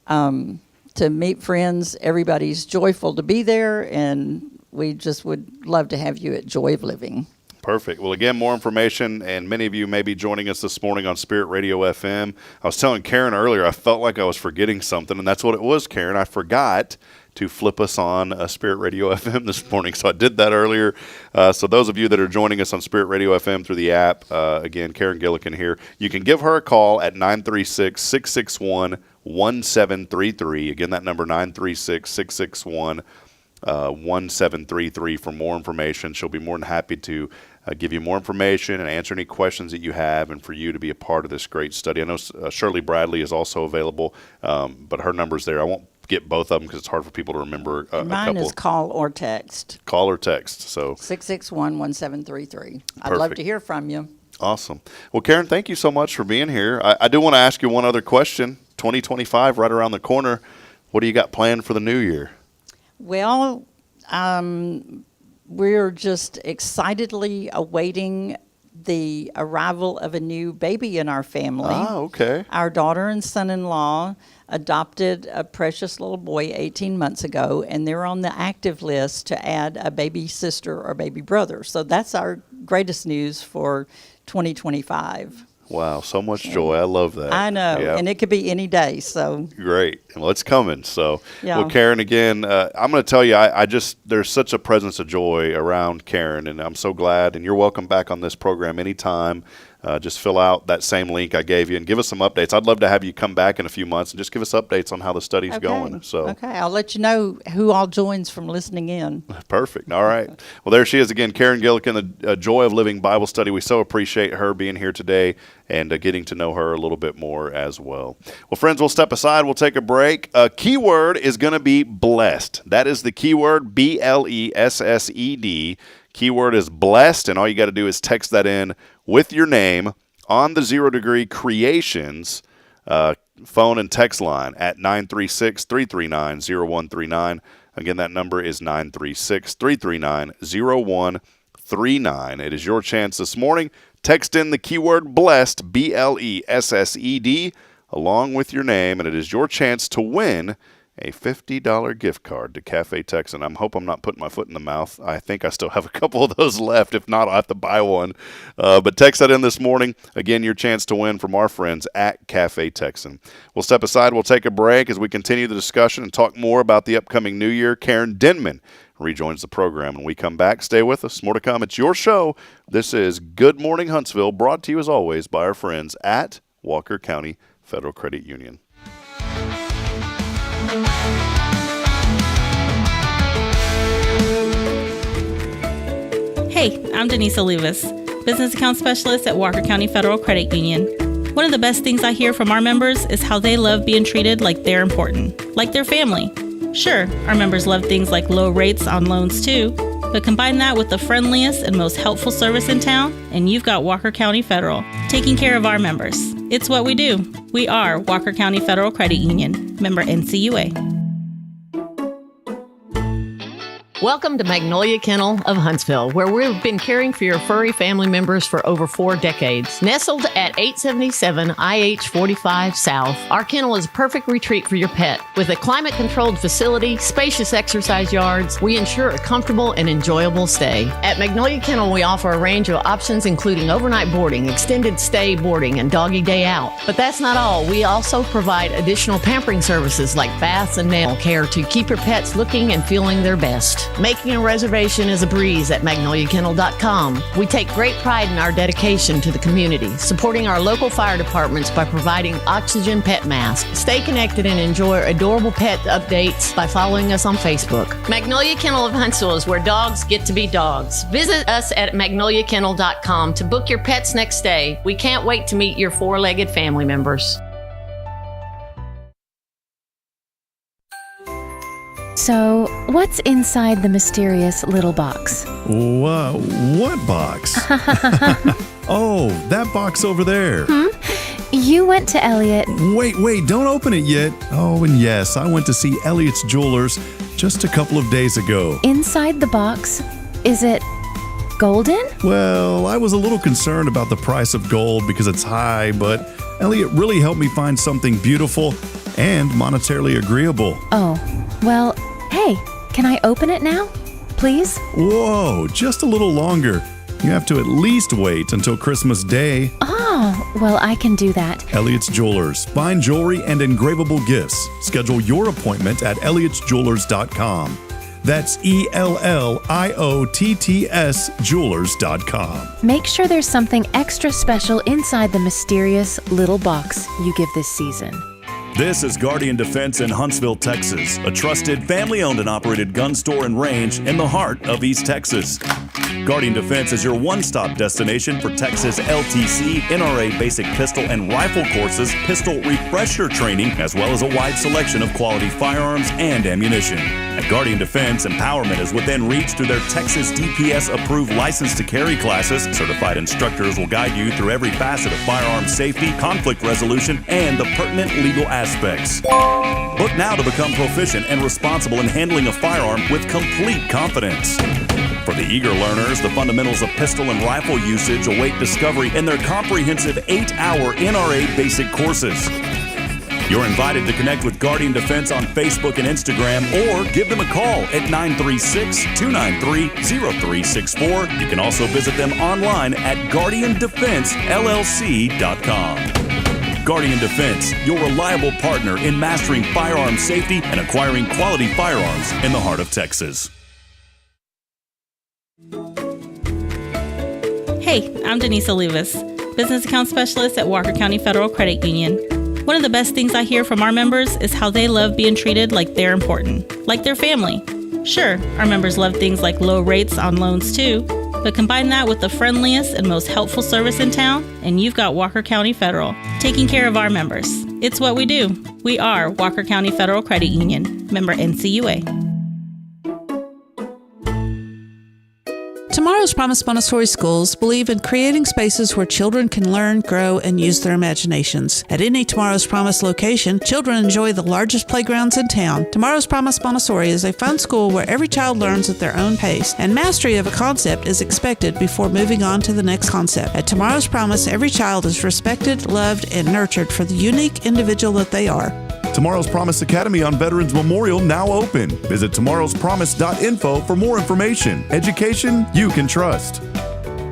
to meet friends, everybody's joyful to be there, and we just would love to have you at Joy of Living. Perfect. Well, again, more information, and many of you may be joining us this morning on Spirit Radio FM. I was telling Karen earlier, I felt like I was forgetting something, and that's what it was, Karen. I forgot to flip us on Spirit Radio FM this morning, so I did that earlier. So those of you that are joining us on Spirit Radio FM through the app, again, Karen Gillikin here, you can give her a call at 936-661-1733. Again, that number, 936-661-1733 for more information. She'll be more than happy to give you more information and answer any questions that you have, and for you to be a part of this great study. I know Shirley Bradley is also available, but her number's there. I won't get both of them because it's hard for people to remember. Mine is call or text. Call or text. So 661-1733. I'd love to hear from you. Awesome. Well, Karen, thank you so much for being here. I do want to ask you one other question. 2025 right around the corner. What do you got planned for the new year? Well, we're just excitedly awaiting the arrival of a new baby in our family. Oh, okay. Our daughter and son-in-law adopted a precious little boy 18 months ago, and they're on the active list to add a baby sister or baby brother. So that's our greatest news for 2025. Wow, so much joy. I love that. I know, Yeah. and it could be any day. So Great. Well, it's coming. So, Yeah. Well, Karen, again, I'm going to tell you, I just, there's such a presence of joy around Karen, and I'm so glad. And you're welcome back on this program anytime. Just fill out that same link I gave you and give us some updates. I'd love to have you come back in a few months and just give us updates on how the study's going. So Okay, I'll let you know who all joins from listening in. Perfect. All right. Well, there she is again, Karen Gillikin, the Joy of Living Bible Study. We so appreciate her being here today and getting to know her a little bit more as well. Well, friends, we'll step aside. We'll take a break. Keyword is going to be blessed. That is the keyword, BLESSED. Keyword is blessed, and all you got to do is text that in with your name on the 0 Degree Creations phone and text line at 936-339-0139. Again, that number is 936-339-0139. It is your chance this morning. Text in the keyword blessed, BLESSED, along with your name, and it is your chance to win a $50 gift card to Cafe Texan. I hope I'm not putting my foot in the mouth. I think I still have a couple of those left. If not, I'll have to buy one. But text that in this morning. Again, your chance to win from our friends at Cafe Texan. We'll step aside. We'll take a break as we continue the discussion and talk more about the upcoming new year. Karen Denman rejoins the program. When we come back, stay with us. More to come. It's your show. This is Good Morning Huntsville, brought to you as always by our friends at Walker County Federal Credit Union. Hey, I'm Denise Olivas, Business Account Specialist at Walker County Federal Credit Union. One of the best things I hear from our members is how they love being treated like they're important, like their family. Sure, our members love things like low rates on loans too, but combine that with the friendliest and most helpful service in town, and you've got Walker County Federal, taking care of our members. It's what we do. We are Walker County Federal Credit Union, member NCUA. Welcome to Magnolia Kennel of Huntsville, where we've been caring for your furry family members for over 4 decades. Nestled at 877 IH 45 South, our kennel is a perfect retreat for your pet. With a climate-controlled facility, spacious exercise yards, we ensure a comfortable and enjoyable stay. At Magnolia Kennel, we offer a range of options including overnight boarding, extended stay boarding, and doggy day out. But that's not all. We also provide additional pampering services like baths and nail care to keep your pets looking and feeling their best. Making a reservation is a breeze at magnoliakennel.com. We take great pride in our dedication to the community, supporting our local fire departments by providing oxygen pet masks. Stay connected and enjoy adorable pet updates by following us on Facebook. Magnolia Kennel of Huntsville is where dogs get to be dogs. Visit us at magnoliakennel.com to book your pet's next stay. We can't wait to meet your 4-legged family members. So, what's inside the mysterious little box? Whoa, what box? Oh, that box over there. You went to Elliot. Wait, don't open it yet. Oh, and yes, I went to see Elliot's Jewelers just a couple of days ago. Inside the box, is it golden? Well, I was a little concerned about the price of gold because it's high, but Elliot really helped me find something beautiful and monetarily agreeable. Oh, well, hey, can I open it now? Please? Whoa, just a little longer. You have to at least wait until Christmas Day. Oh, well, I can do that. Elliot's Jewelers. Fine jewelry and engravable gifts. Schedule your appointment at elliotsjewelers.com. That's ELLIOTTS Jewelers.com. Make sure there's something extra special inside the mysterious little box you give this season. This is Guardian Defense in Huntsville, Texas, a trusted family-owned and operated gun store and range in the heart of East Texas. Guardian Defense is your one-stop destination for Texas LTC, NRA basic pistol and rifle courses, pistol refresher training, as well as a wide selection of quality firearms and ammunition. At Guardian Defense, empowerment is within reach through their Texas DPS-approved license to carry classes. Certified instructors will guide you through every facet of firearm safety, conflict resolution, and the pertinent legal aspects. Book now to become proficient and responsible in handling a firearm with complete confidence. For the eager learners, the fundamentals of pistol and rifle usage await discovery in their comprehensive 8-hour NRA basic courses. You're invited to connect with Guardian Defense on Facebook and Instagram or give them a call at 936-293-0364. You can also visit them online at guardiandefensellc.com. Guardian Defense, your reliable partner in mastering firearm safety and acquiring quality firearms in the heart of Texas. Hey, I'm Denise Olivas, Business Account Specialist at Walker County Federal Credit Union. One of the best things I hear from our members is how they love being treated like they're important, like their family. Sure, our members love things like low rates on loans too, but combine that with the friendliest and most helpful service in town, and you've got Walker County Federal, taking care of our members. It's what we do. We are Walker County Federal Credit Union, member NCUA. Tomorrow's Promise Montessori schools believe in creating spaces where children can learn, grow, and use their imaginations. At any Tomorrow's Promise location, children enjoy the largest playgrounds in town. Tomorrow's Promise Montessori is a fun school where every child learns at their own pace, and mastery of a concept is expected before moving on to the next concept. At Tomorrow's Promise, every child is respected, loved, and nurtured for the unique individual that they are. Tomorrow's Promise Academy on Veterans Memorial now open. Visit tomorrowspromise.info for more information. Education you can trust.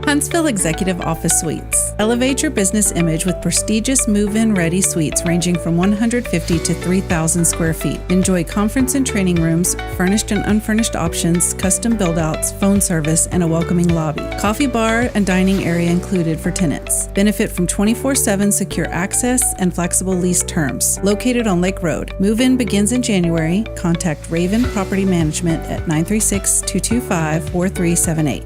Huntsville Executive Office Suites. Elevate your business image with prestigious move-in ready suites ranging from 150 to 3,000 square feet. Enjoy conference and training rooms, furnished and unfurnished options, custom build-outs, phone service, and a welcoming lobby. Coffee bar and dining area included for tenants. Benefit from 24/7 secure access and flexible lease terms. Located on Lake Road. Move-in begins in January. Contact Raven Property Management at 936-225-4378.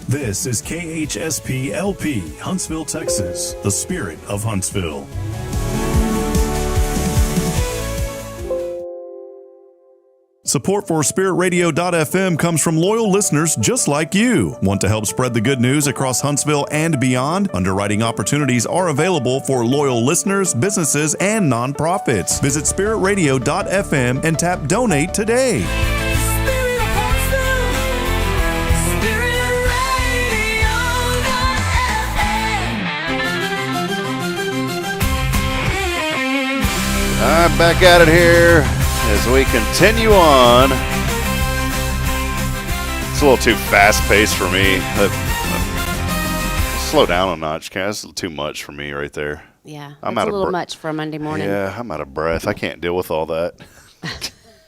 This is KHSP LP, Huntsville, Texas, the spirit of Huntsville. The Support for SpiritRadio.fm comes from loyal listeners just like you. Want to help spread the good news across Huntsville and beyond? Underwriting opportunities are available for loyal listeners, businesses, and nonprofits. Visit SpiritRadio.fm and tap Donate today. All right, back at it here as we continue on. It's a little too fast-paced for me. Slow down a notch, Cass. That's too much for me right there. Yeah, I'm it's out a of little much for a Monday morning. Yeah, I'm out of breath. I can't deal with all that.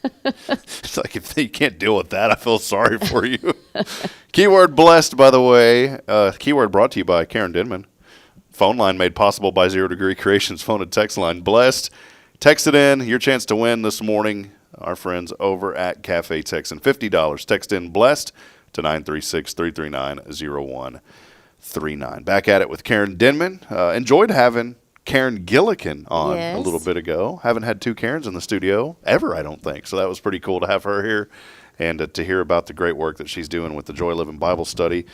It's like if you can't deal with that, I feel sorry for you. Keyword blessed, by the way. Keyword brought to you by Karen Denman. Phone line made possible by 0 Degree Creations phone and text line. Blessed. Text it in. Your chance to win this morning. Our friends over at Cafe Texan. $50. Text in blessed to 936-339-0139. Back at it with Karen Denman. Enjoyed having Karen Gillikin on a little bit ago. Haven't had two Karens in the studio ever, I don't think. So that was pretty cool to have her here and to hear about the great work that she's doing with the Joy Living Bible Study.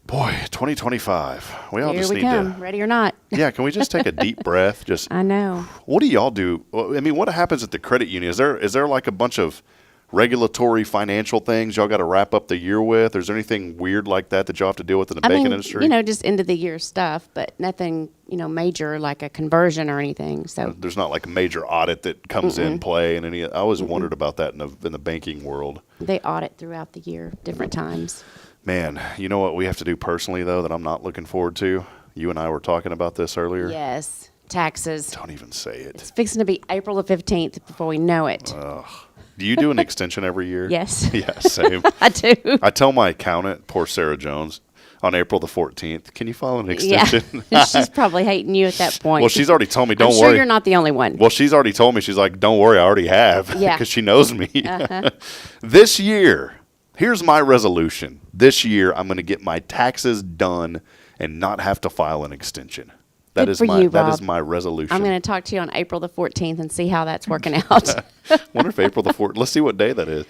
Boy, 2025. We all just need to. Ready or not. Yeah, can we just take a deep breath? I know. What do y'all do? I mean, what happens at the credit union? Is there like a bunch of regulatory financial things y'all got to wrap up the year with? Or is there anything weird like that y'all have to deal with in the banking industry? Just end of the year stuff, but nothing, major like a conversion or anything. So there's not like a major audit that comes in play and any. I always wondered about that in the banking world. They audit throughout the year, different times. Man, you know what we have to do personally, though, that I'm not looking forward to? You and I were talking about this earlier. Yes, taxes. Don't even say it. It's fixing to be April the 15th before we know it. Do you do an extension every year? Yes. Yeah, same. I do. I tell my accountant, poor Sarah Jones, on April the 14th, can you file an extension? Yeah. She's probably hating you at that point. Well, she's already told me, don't I'm worry. sure you're not the only one. Well, she's already told me, she's like, don't worry, I already have. Yeah. Because she knows me. Uh-huh. This year, here's my resolution. This year, I'm going to get my taxes done and not have to file an extension. That is my resolution. I'm going to talk to you on April the 14th and see how that's working out. Wonder if April the 14th. Let's see what day that is.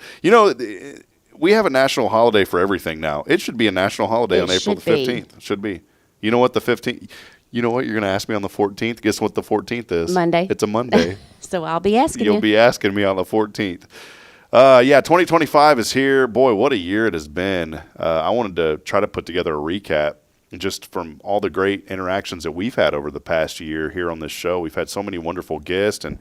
We have a national holiday for everything now. It should be a national holiday on April the 15th. It should be. You know what the 15th? You know what you're going to ask me on the 14th? Guess what the 14th is? Monday. It's a Monday. So I'll be asking you. You'll be asking me on the 14th. 2025 is here. Boy, what a year it has been. I wanted to try to put together a recap just from all the great interactions that we've had over the past year here on this show. We've had so many wonderful guests, and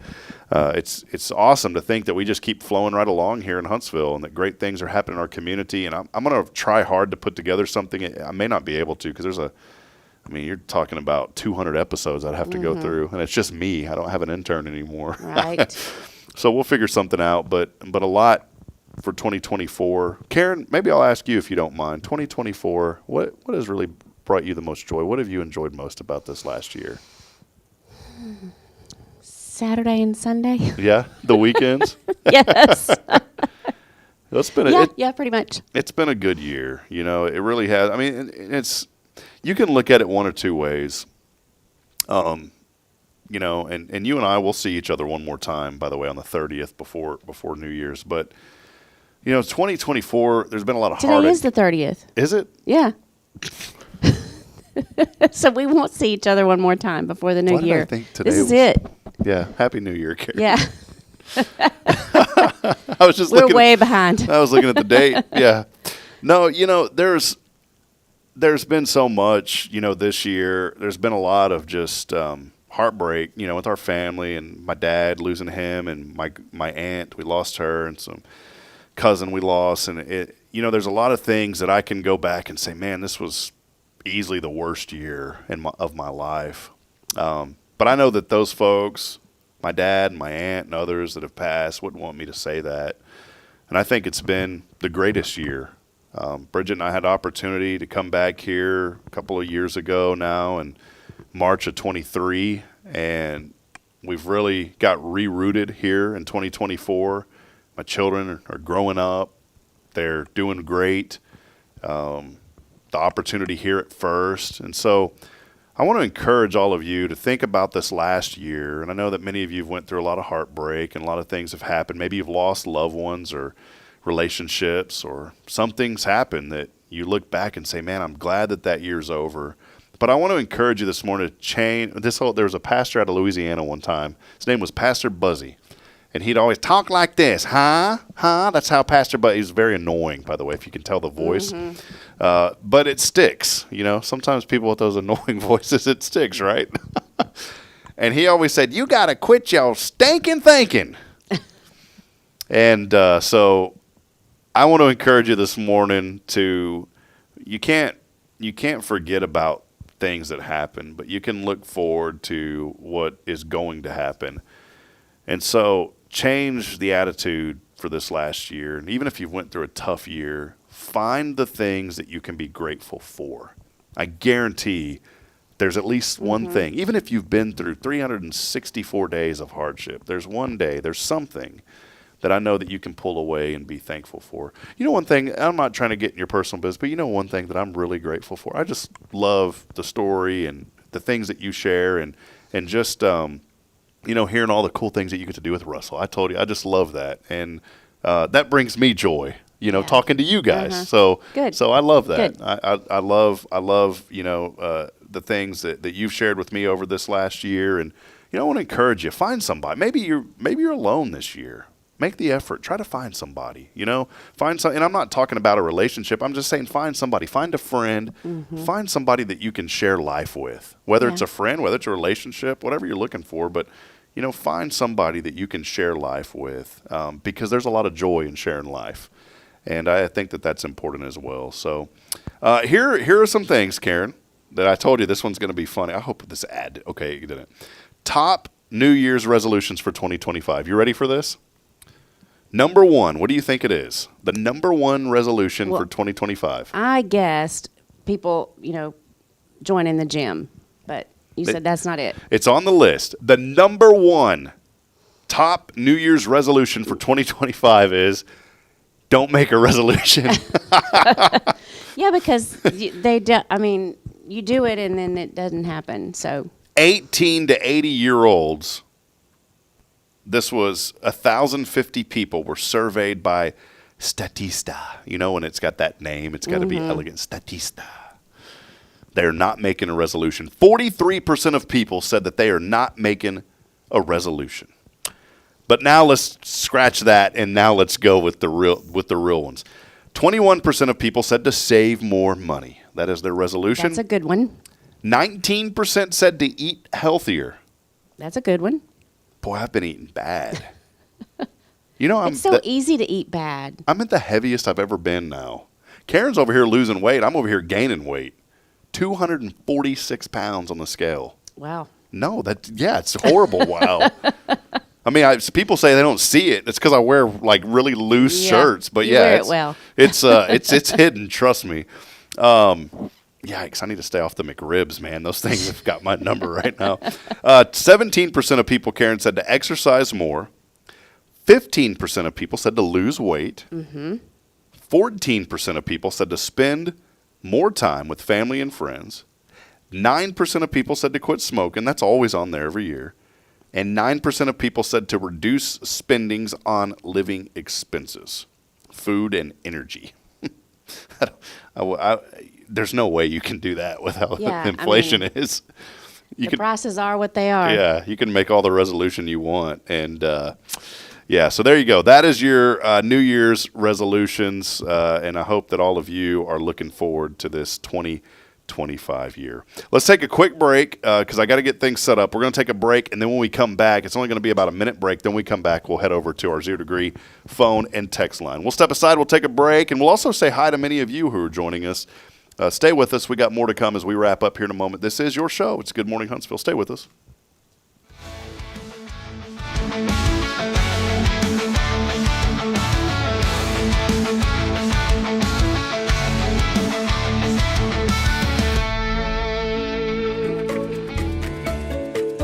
it's awesome to think that we just keep flowing right along here in Huntsville and that great things are happening in our community. And I'm going to try hard to put together something. I may not be able to because you're talking about 200 episodes I'd have to go through, and it's just me. I don't have an intern anymore. Right. So we'll figure something out, but a lot for 2024. Karen, maybe I'll ask you if you don't mind. 2024, what has really brought you the most joy? What have you enjoyed most about this last year? Saturday and Sunday. Yeah, the weekends. Yes. It's been yeah, pretty much. It's been a good year. It really has. I mean, you can look at it one or two ways. And you and I will see each other one more time, by the way, on the 30th before New Year's. But 2024, there's been a lot of Today is the 30th. Is it? Yeah. So we won't see each other one more time before the new Why did year. I think today this is it. Yeah. Happy New Year, Karen. Yeah. I was just We're way behind. I was looking at the date. Yeah. No, there's been so much, this year. There's been a lot of just heartbreak, with our family and my dad losing him and my aunt, we lost her, and some cousin we lost. And there's a lot of things that I can go back and say, man, this was easily the worst year of my life. But I know that those folks, my dad, my aunt, and others that have passed wouldn't want me to say that. And I think it's been the greatest year. Bridget and I had the opportunity to come back here a couple of years ago now in March of 23, and we've really got rerouted here in 2024. My children are growing up. They're doing great. The opportunity here at First. And so I want to encourage all of you to think about this last year. And I know that many of you have went through a lot of heartbreak and a lot of things have happened. Maybe you've lost loved ones or relationships, or something's happened that you look back and say, man, I'm glad that year's over. But I want to encourage you this morning to change this. There was a pastor out of Louisiana one time. His name was Pastor Buzzy. And he'd always talk like this, huh? That's how Pastor Buzzy, he's very annoying, by the way, if you can tell the voice. But it sticks, Sometimes people with those annoying voices, it sticks, right? And he always said, you got to quit your stinking thinking. And so I want to encourage you this morning to, you can't forget about things that happen, but you can look forward to what is going to happen. And so change the attitude for this last year. And even if you went through a tough year, find the things that you can be grateful for. I guarantee there's at least one thing. Even if you've been through 364 days of hardship, there's one day, there's something that I know that you can pull away and be thankful for. One thing, I'm not trying to get in your personal business, but one thing that I'm really grateful for. I just love the story and the things that you share and just, hearing all the cool things that you get to do with Russell. I told you, I just love that. And that brings me joy, talking to you guys. So Good. So I love that. Good. I love, the things that you've shared with me over this last year. And, I want to encourage you, find somebody. Maybe you're alone this year. Make the effort. Try to find somebody, find some, and I'm not talking about a relationship. I'm just saying find somebody, find a friend, find somebody that you can share life with, whether it's a friend, whether it's a relationship, whatever you're looking for. But, find somebody that you can share life with, because there's a lot of joy in sharing life. And I think that that's important as well. So here are some things, Karen, that I told you this one's going to be funny. I hope this ad, okay, you didn't. Top New Year's resolutions for 2025. You ready for this? Number one, what do you think it is? The number one resolution for 2025. I guessed people, join in the gym, but you said that's not it. It's on the list. The number one top New Year's resolution for 2025 is don't make a resolution. Yeah, because they do. I mean, you do it and then it doesn't happen. So 18 to 80-year-olds. This was 1,050 people were surveyed by Statista. And it's got that name. It's got to be elegant. Statista. They're not making a resolution. 43% of people said that they are not making a resolution. But now let's scratch that, and now let's go with the real ones. 21% of people said to save more money. That is their resolution. That's a good one. 19% said to eat healthier. That's a good one. Boy, I've been eating bad. It's so easy to eat bad. I'm at the heaviest I've ever been now. Karen's over here losing weight. I'm over here gaining weight. 246 pounds on the scale. Wow. No, it's horrible. Wow. I mean, people say they don't see it. It's because I wear like really loose shirts. But you wear it well. It's hidden. Trust me. Yikes, I need to stay off the McRibs, man. Those things have got my number right now. 17% of people, Karen, said to exercise more. 15% of people said to lose weight. 14% of people said to spend more time with family and friends. 9% of people said to quit smoking. That's always on there every year. And 9% of people said to reduce spendings on living expenses, food and energy. There's no way you can do that with how inflation is. Prices are what they are. Yeah, you can make all the resolution you want. And, so there you go. That is your New Year's resolutions, and I hope that all of you are looking forward to this 2025 year. Let's take a quick break because I got to get things set up. We're going to take a break, and then when we come back, it's only going to be about a minute break. Then we come back, we'll head over to our 0 Degree phone and text line. We'll step aside, we'll take a break, and we'll also say hi to many of you who are joining us. Stay with us. We got more to come as we wrap up here in a moment. This is your show. It's Good Morning Huntsville. Stay with us.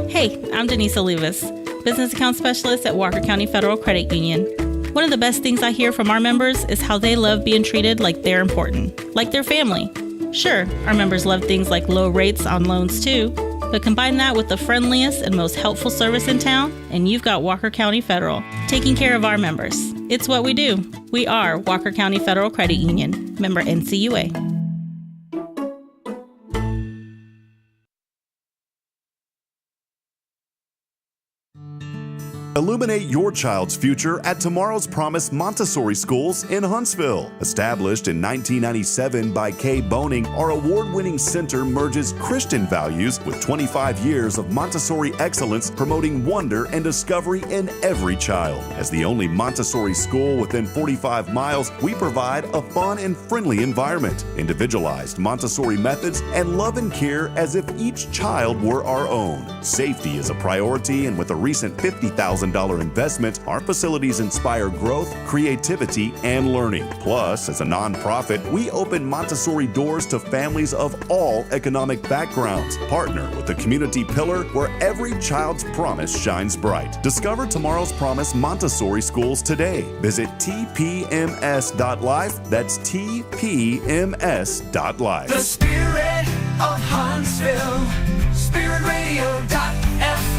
Hey, I'm Denise Olivas, Business Account Specialist at Walker County Federal Credit Union. One of the best things I hear from our members is how they love being treated like they're important, like their family. Sure, our members love things like low rates on loans too, but combine that with the friendliest and most helpful service in town, and you've got Walker County Federal, taking care of our members. It's what we do. We are Walker County Federal Credit Union, member NCUA. Illuminate your child's future at Tomorrow's Promise Montessori Schools in Huntsville. Established in 1997 by Kay Boning, our award-winning center merges Christian values with 25 years of Montessori excellence, promoting wonder and discovery in every child. As the only Montessori school within 45 miles, we provide a fun and friendly environment, individualized Montessori methods, and love and care as if each child were our own. Safety is a priority, and with a recent $50,000 investment, our facilities inspire growth, creativity, and learning. Plus, as a nonprofit, we open Montessori doors to families of all economic backgrounds. Partner with the community pillar where every child's promise shines bright. Discover Tomorrow's Promise Montessori Schools today. Visit tpms.life. That's tpms.life. The spirit of Huntsville, spiritradio.fm.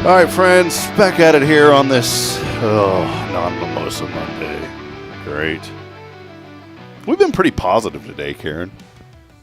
All right, friends, back at it here on this non-mimosa Monday. Great. We've been pretty positive today, Karen.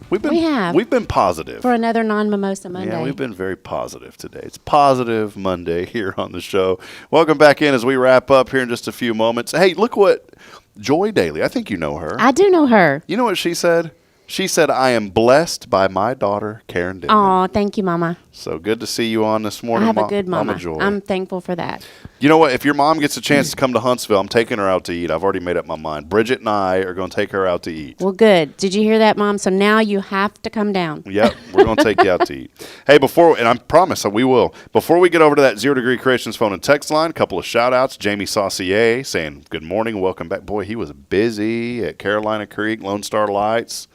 We have. We've been positive. For another non-mimosa Monday. Yeah, we've been very positive today. It's Positive Monday here on the show. Welcome back in as we wrap up here in just a few moments. Hey, look what Joy Daly, I think you know her. I do know her. You know what she said? She said, I am blessed by my daughter, Karen Denman. Oh, thank you, Mama. So good to see you on this morning. I have a good mama. Joy. I'm thankful for that. You know what? If your mom gets a chance to come to Huntsville, I'm taking her out to eat. I've already made up my mind. Bridget and I are going to take her out to eat. Well, good. Did you hear that, Mom? So now you have to come down. Yep, we're going to take you out to eat. Hey, and I promise that we will. Before we get over to that 0 Degree Creations phone and text line, a couple of shout-outs. Jamie Saucier saying, good morning, welcome back. Boy, he was busy at Carolina Creek, Lone Star Lights.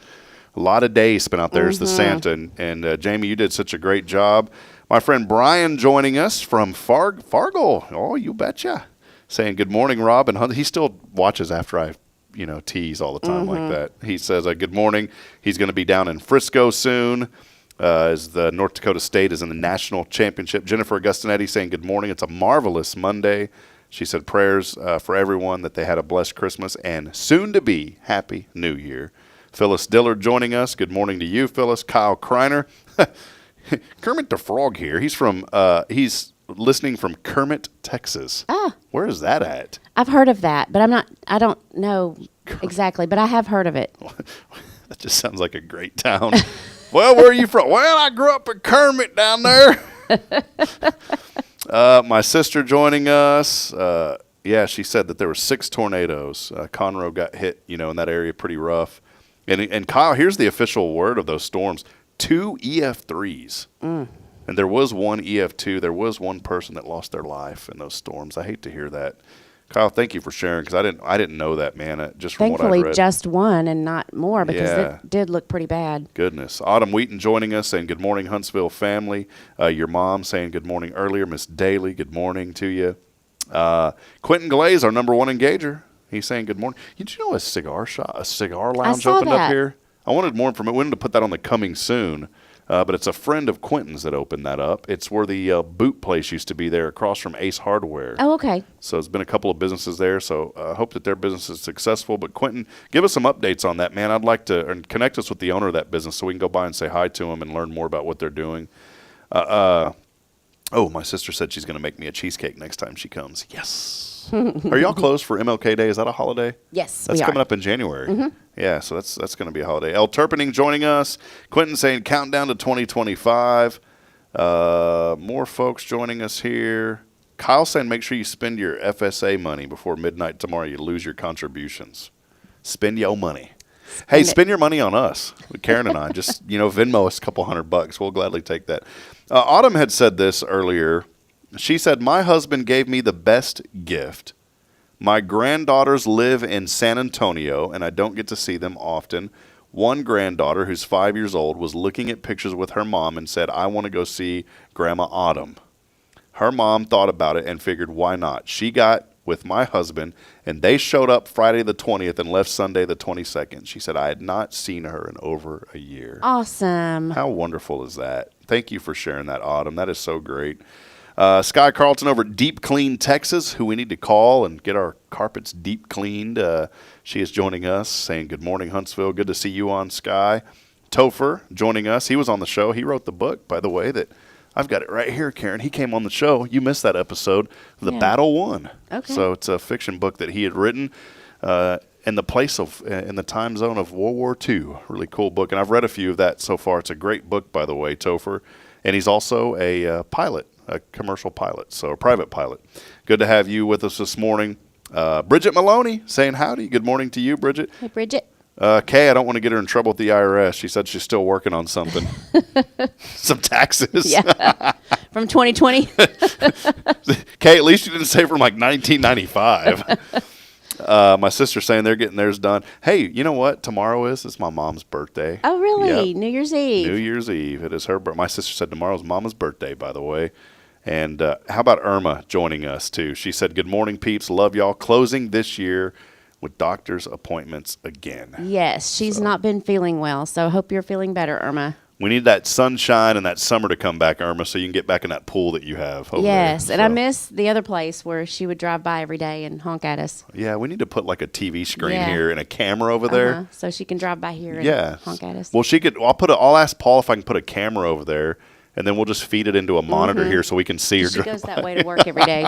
A lot of days spent out there as the Santa. And Jamie, you did such a great job. My friend Brian joining us from Fargo. Oh, you betcha. Saying good morning, Rob. And he still watches after I, tease all the time like that. He says good morning. He's going to be down in Frisco soon as the North Dakota State is in the national championship. Jennifer Augustinetti saying good morning. It's a marvelous Monday. She said prayers for everyone that they had a blessed Christmas and soon to be Happy New Year. Phyllis Dillard joining us. Good morning to you, Phyllis. Kyle Kreiner. Kermit the Frog here. He's listening from Kermit, Texas. Ah. Where is that at? I've heard of that, but I don't know exactly, but I have heard of it. That just sounds like a great town. Well, where are you from? Well, I grew up in Kermit down there. My sister joining us. Yeah, she said that there were 6 tornadoes. Conroe got hit, in that area pretty rough. And Kyle, here's the official word of those storms. 2 EF3s. And there was 1 EF2. There was one person that lost their life in those storms. I hate to hear that. Kyle, thank you for sharing because I didn't know that, man, just from what I read. Thankfully, just 1 and not more because it did look pretty bad. Goodness. Autumn Wheaton joining us saying good morning, Huntsville family. Your mom saying good morning earlier. Miss Daly, good morning to you. Quentin Glaze, our number 1 engager. He's saying good morning. Did you know a cigar lounge opened up here? I wanted more information. We wanted to put that on the coming soon, but it's a friend of Quentin's that opened that up. It's where the boot place used to be there across from Ace Hardware. Oh, okay. So it's been a couple of businesses there, so I hope that their business is successful. But Quentin, give us some updates on that, man. I'd like to connect us with the owner of that business so we can go by and say hi to him and learn more about what they're doing. My sister said she's going to make me a cheesecake next time she comes. Yes. Are y'all closed for MLK Day? Is that a holiday? Yes, that's coming up in January. Yeah, so that's going to be a holiday. El Turpening joining us. Quentin saying countdown to 2025. More folks joining us here. Kyle saying make sure you spend your FSA money before midnight tomorrow. You lose your contributions. Spend your money. Hey, spend your money on us. Karen and I. Just, Venmo us a couple $100. We'll gladly take that. Autumn had said this earlier. She said, my husband gave me the best gift. My granddaughters live in San Antonio, and I don't get to see them often. One granddaughter, who's 5 years old, was looking at pictures with her mom and said, I want to go see Grandma Autumn. Her mom thought about it and figured, why not? She got with my husband, and they showed up Friday the 20th and left Sunday the 22nd. She said, I had not seen her in over a year. Awesome. How wonderful is that? Thank you for sharing that, Autumn. That is so great. Sky Carlton over at Deep Clean, Texas, who we need to call and get our carpets deep cleaned. She is joining us, saying, good morning, Huntsville. Good to see you on, Sky. Topher joining us. He was on the show. He wrote the book, by the way, that I've got it right here, Karen. He came on the show. You missed that episode. The Battle Won. Okay. So it's a fiction book that he had written in the time zone of World War II. Really cool book. And I've read a few of that so far. It's a great book, by the way, Topher. And he's also a pilot. A commercial pilot, so a private pilot. Good to have you with us this morning. Bridget Maloney saying howdy. Good morning to you, Bridget. Hey, Bridget. Kay, I don't want to get her in trouble with the IRS. She said she's still working on something. Some taxes. Yeah. From 2020. Kay, at least you didn't say from like 1995. My sister's saying they're getting theirs done. Hey, you know what tomorrow is? It's my mom's birthday. Oh, really? Yep. New Year's Eve. New Year's Eve. It is her birthday. My sister said tomorrow's Mama's birthday, by the way. And how about Irma joining us, too? She said, good morning, peeps. Love y'all. Closing this year with doctor's appointments again. Yes, she's not been feeling well, so hope you're feeling better, Irma. We need that sunshine and that summer to come back, Irma, so you can get back in that pool that you have over yes, there. And I miss the other place where she would drive by every day and honk at us. Yeah, we need to put like a TV screen here and a camera over there. So she can drive by here and honk at us. Well, she could. I'll ask Paul if I can put a camera over there, and then we'll just feed it into a monitor here so we can see her. She goes that way to work every day.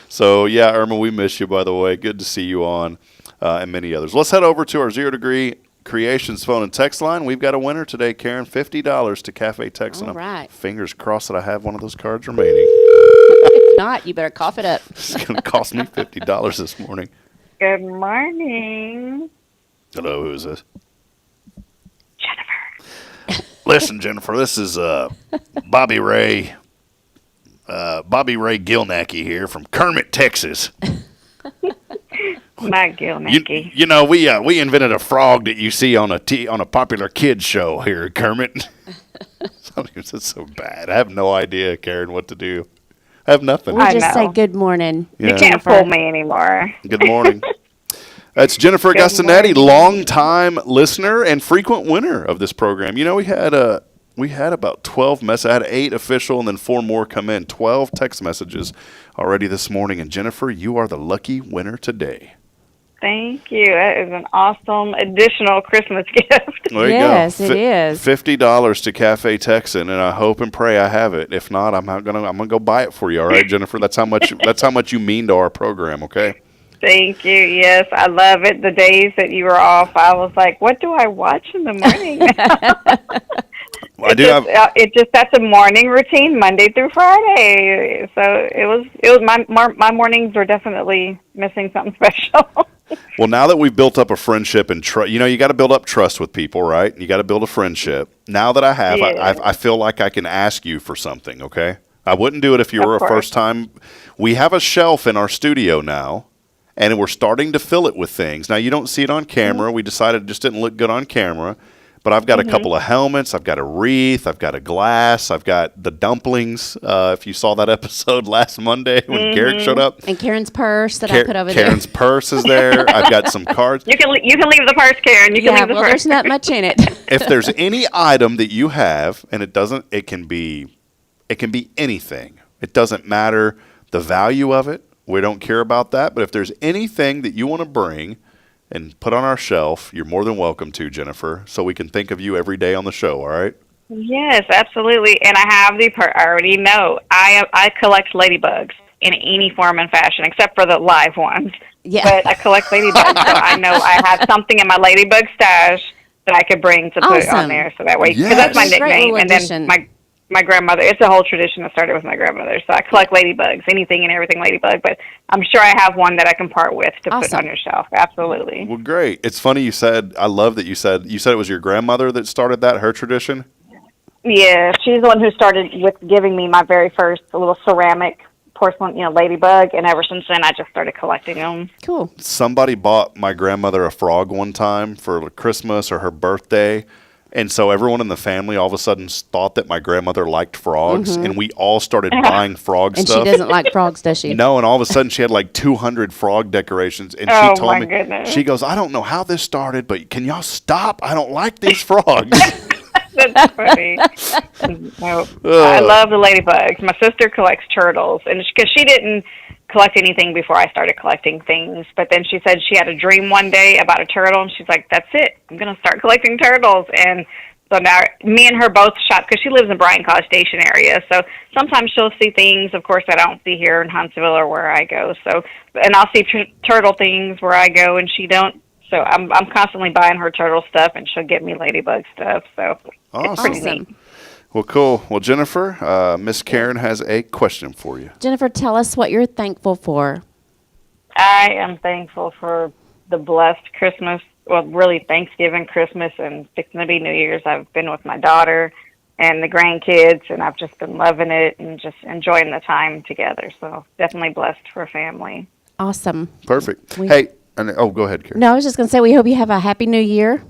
So, yeah, Irma, we miss you, by the way. Good to see you on, and many others. Let's head over to our 0 Degree Creations phone and text line. We've got a winner today, Karen. $50 to Cafe Texan. All right. Fingers crossed that I have one of those cards remaining. If not, you better cough it up. It's going to cost me $50 this morning. Good morning. Hello, who is this? Jennifer. Listen, Jennifer, this is Bobby Ray Gilnacki here from Kermit, Texas. My Gilnacki. You know, we invented a frog that you see on a popular kids show here at Kermit. Sometimes it's so bad. I have no idea, Karen, what to do. I have nothing. We just say good morning. Yeah. You can't fool me anymore. Good morning. That's Jennifer Augustinetti, longtime listener and frequent winner of this program. You know, we had about 12 messages. I had 8 official and then 4 more come in. 12 text messages already this morning. And Jennifer, you are the lucky winner today. Thank you. That is an awesome additional Christmas gift. There you go. It is. $50 to Cafe Texan, and I hope and pray I have it. If not, I'm gonna go buy it for you. All right, Jennifer. That's how much you mean to our program. Okay. Thank you. Yes, I love it. The days that you were off, I was like, what do I watch in the morning? That's a morning routine, Monday through Friday. So it was my mornings were definitely missing something special. Well, now that we've built up a friendship and trust, you got to build up trust with people, right? You got to build a friendship. Now that I have, I feel like I can ask you for something. Okay, I wouldn't do it if you were a first time. We have a shelf in our studio now, and we're starting to fill it with things. Now you don't see it on camera. We decided it just didn't look good on camera. But I've got a couple of helmets. I've got a wreath. I've got a glass. I've got the dumplings. If you saw that episode last Monday when Garrett showed up. And Karen's purse that I put over there. Karen's purse is there. I've got some cards. You can leave the purse, Karen. You can leave the purse. There's not much in it. If there's any item that you have, and it can be anything. It doesn't matter the value of it. We don't care about that. But if there's anything that you want to bring and put on our shelf, you're more than welcome to, Jennifer, so we can think of you every day on the show, all right? Yes, absolutely. And I have I already know. I collect ladybugs in any form and fashion, except for the live ones. Yeah. But I collect ladybugs, so I know I have something in my ladybug stash that I could bring to put on there, so that way, because that's my nickname. And then my grandmother, it's a whole tradition that started with my grandmother. So I collect ladybugs, anything and everything ladybug, but I'm sure I have one that I can part with to put on your shelf. Absolutely. Well, great. It's funny I love that you said it was your grandmother that started that, her tradition? Yeah, she's the one who started with giving me my very first little ceramic porcelain, ladybug, and ever since then I just started collecting them. Cool. Somebody bought my grandmother a frog one time for Christmas or her birthday. And so everyone in the family all of a sudden thought that my grandmother liked frogs, Mhm. and we all started buying frog And stuff. she doesn't like frogs, does she? No, and all of a sudden she had like 200 frog decorations, and Oh, she told my me, goodness. she goes, I don't know how this started, but can y'all stop? I don't like these frogs. That's funny. No, I love the ladybugs. My sister collects turtles, and because she didn't collect anything before I started collecting things, but then she said she had a dream one day about a turtle, and she's like, "That's it. I'm gonna start collecting turtles." And so now, me and her both shop because she lives in Bryan College Station area. So sometimes she'll see things, of course, I don't see here in Huntsville or where I go. So, and I'll see turtle things where I go, and she don't. So I'm constantly buying her turtle stuff, and she'll get me ladybug stuff. So it's pretty neat. Well, cool. Well, Jennifer, Miss Karen has a question for you. Jennifer, tell us what you're thankful for. I am thankful for the blessed Christmas, well, really Thanksgiving, Christmas, and fixing to be New Year's. I've been with my daughter and the grandkids, and I've just been loving it and just enjoying the time together. So definitely blessed for family. Awesome. Perfect. We- Hey, go ahead, Karen. No, I was just going to say we hope you have a happy new year.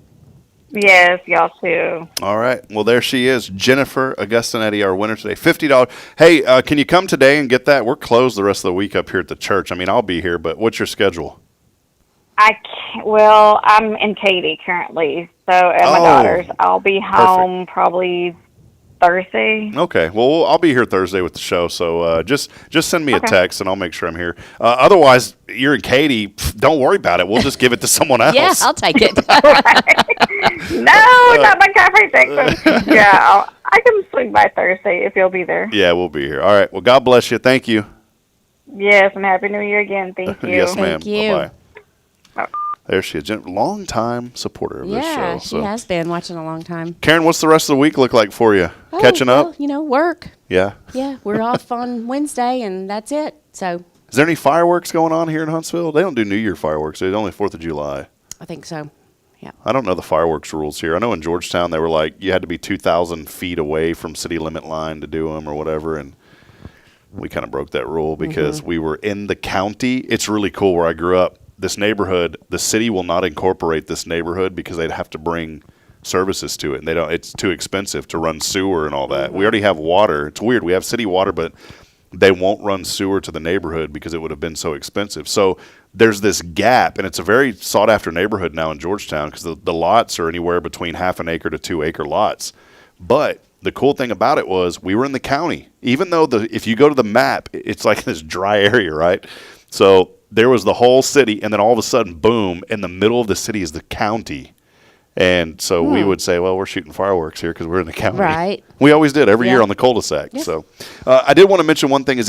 Yes, y'all too. All right. Well, there she is, Jennifer Augustinetti, our winner today. $50. Hey, can you come today and get that? We're closed the rest of the week up here at the church. I mean, I'll be here, but what's your schedule? I can't, well, I'm in Katy currently, so at my daughter's. I'll be home probably Thursday. Okay. Well, I'll be here Thursday with the show, so just send me a Okay. text, and I'll make sure I'm here. Otherwise, you're in Katy. Don't worry about it. We'll just give it to someone else. Yeah, I'll take it. No, not my cafe Texas. Yeah, I can swing by Thursday if you'll be there. Yeah, we'll be here. All right. Well, God bless you. Thank you. Yes, and Happy New Year again. Thank you. Yes, ma'am. Thank you. Bye-bye. There she is. Long-time supporter of this show. Yeah, she So. has been watching a long time. Karen, what's the rest of the week look like for you? Oh, Catching up? well, you know, work. Yeah. Yeah, we're off on Wednesday, and that's it. So Is there any fireworks going on here in Huntsville? They don't do New Year fireworks. It's only 4th of July. I think so. I don't know the fireworks rules here. I know in Georgetown they were like you had to be 2,000 feet away from city limit line to do them or whatever, and we kind of broke that rule because we were in the county. It's really cool where I grew up. This neighborhood, the city will not incorporate this neighborhood because they'd have to bring services to it, and they don't. It's too expensive to run sewer and all that. We already have water. It's weird. We have city water, but they won't run sewer to the neighborhood because it would have been so expensive. So there's this gap, and it's a very sought-after neighborhood now in Georgetown because the lots are anywhere between half an acre to 2 acre lots. But the cool thing about it was we were in the county. Even though if you go to the map, it's like this dry area, right? So there was the whole city, and then all of a sudden, boom, in the middle of the city is the county. And so we would say, well, we're shooting fireworks here because we're in the county. Right. We always did every Yeah. year on the cul-de-sac. Yeah. So I did want to mention one thing. Is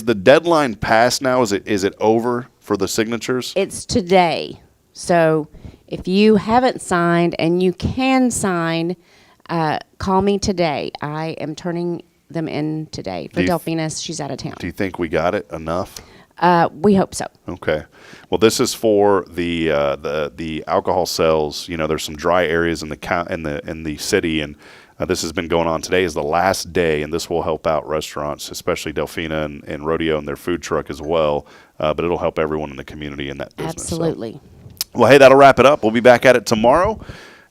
the deadline passed now? Is it over for the signatures? it's today. So if you haven't signed and you can sign, call me today. I am turning them in today. For Do you- Delphina, she's out of town. Do you think we got it enough? We hope so. Okay. Well, this is for the alcohol sales. You know, there's some dry areas in the city, and this has been going on. Today is the last day, and this will help out restaurants, especially Delphina and Rodeo and their food truck as well. But it'll help everyone in the community in that business. so. Absolutely. Well, hey, that'll wrap it up. We'll be back at it tomorrow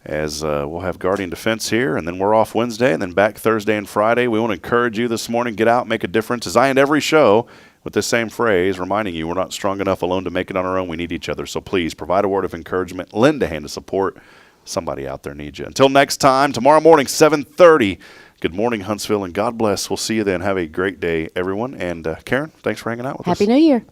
as we'll have Guardian Defense here, and then we're off Wednesday, and then back Thursday and Friday. We want to encourage you this morning, get out, make a difference. As I end every show with this same phrase, reminding you we're not strong enough alone to make it on our own. We need each other. So please provide a word of encouragement, lend a hand of support. Somebody out there needs you. Until next time, tomorrow morning, 7:30. Good morning, Huntsville, and God bless. We'll see you then. Have a great day, everyone. And Karen, thanks for hanging out with us. Happy New Year.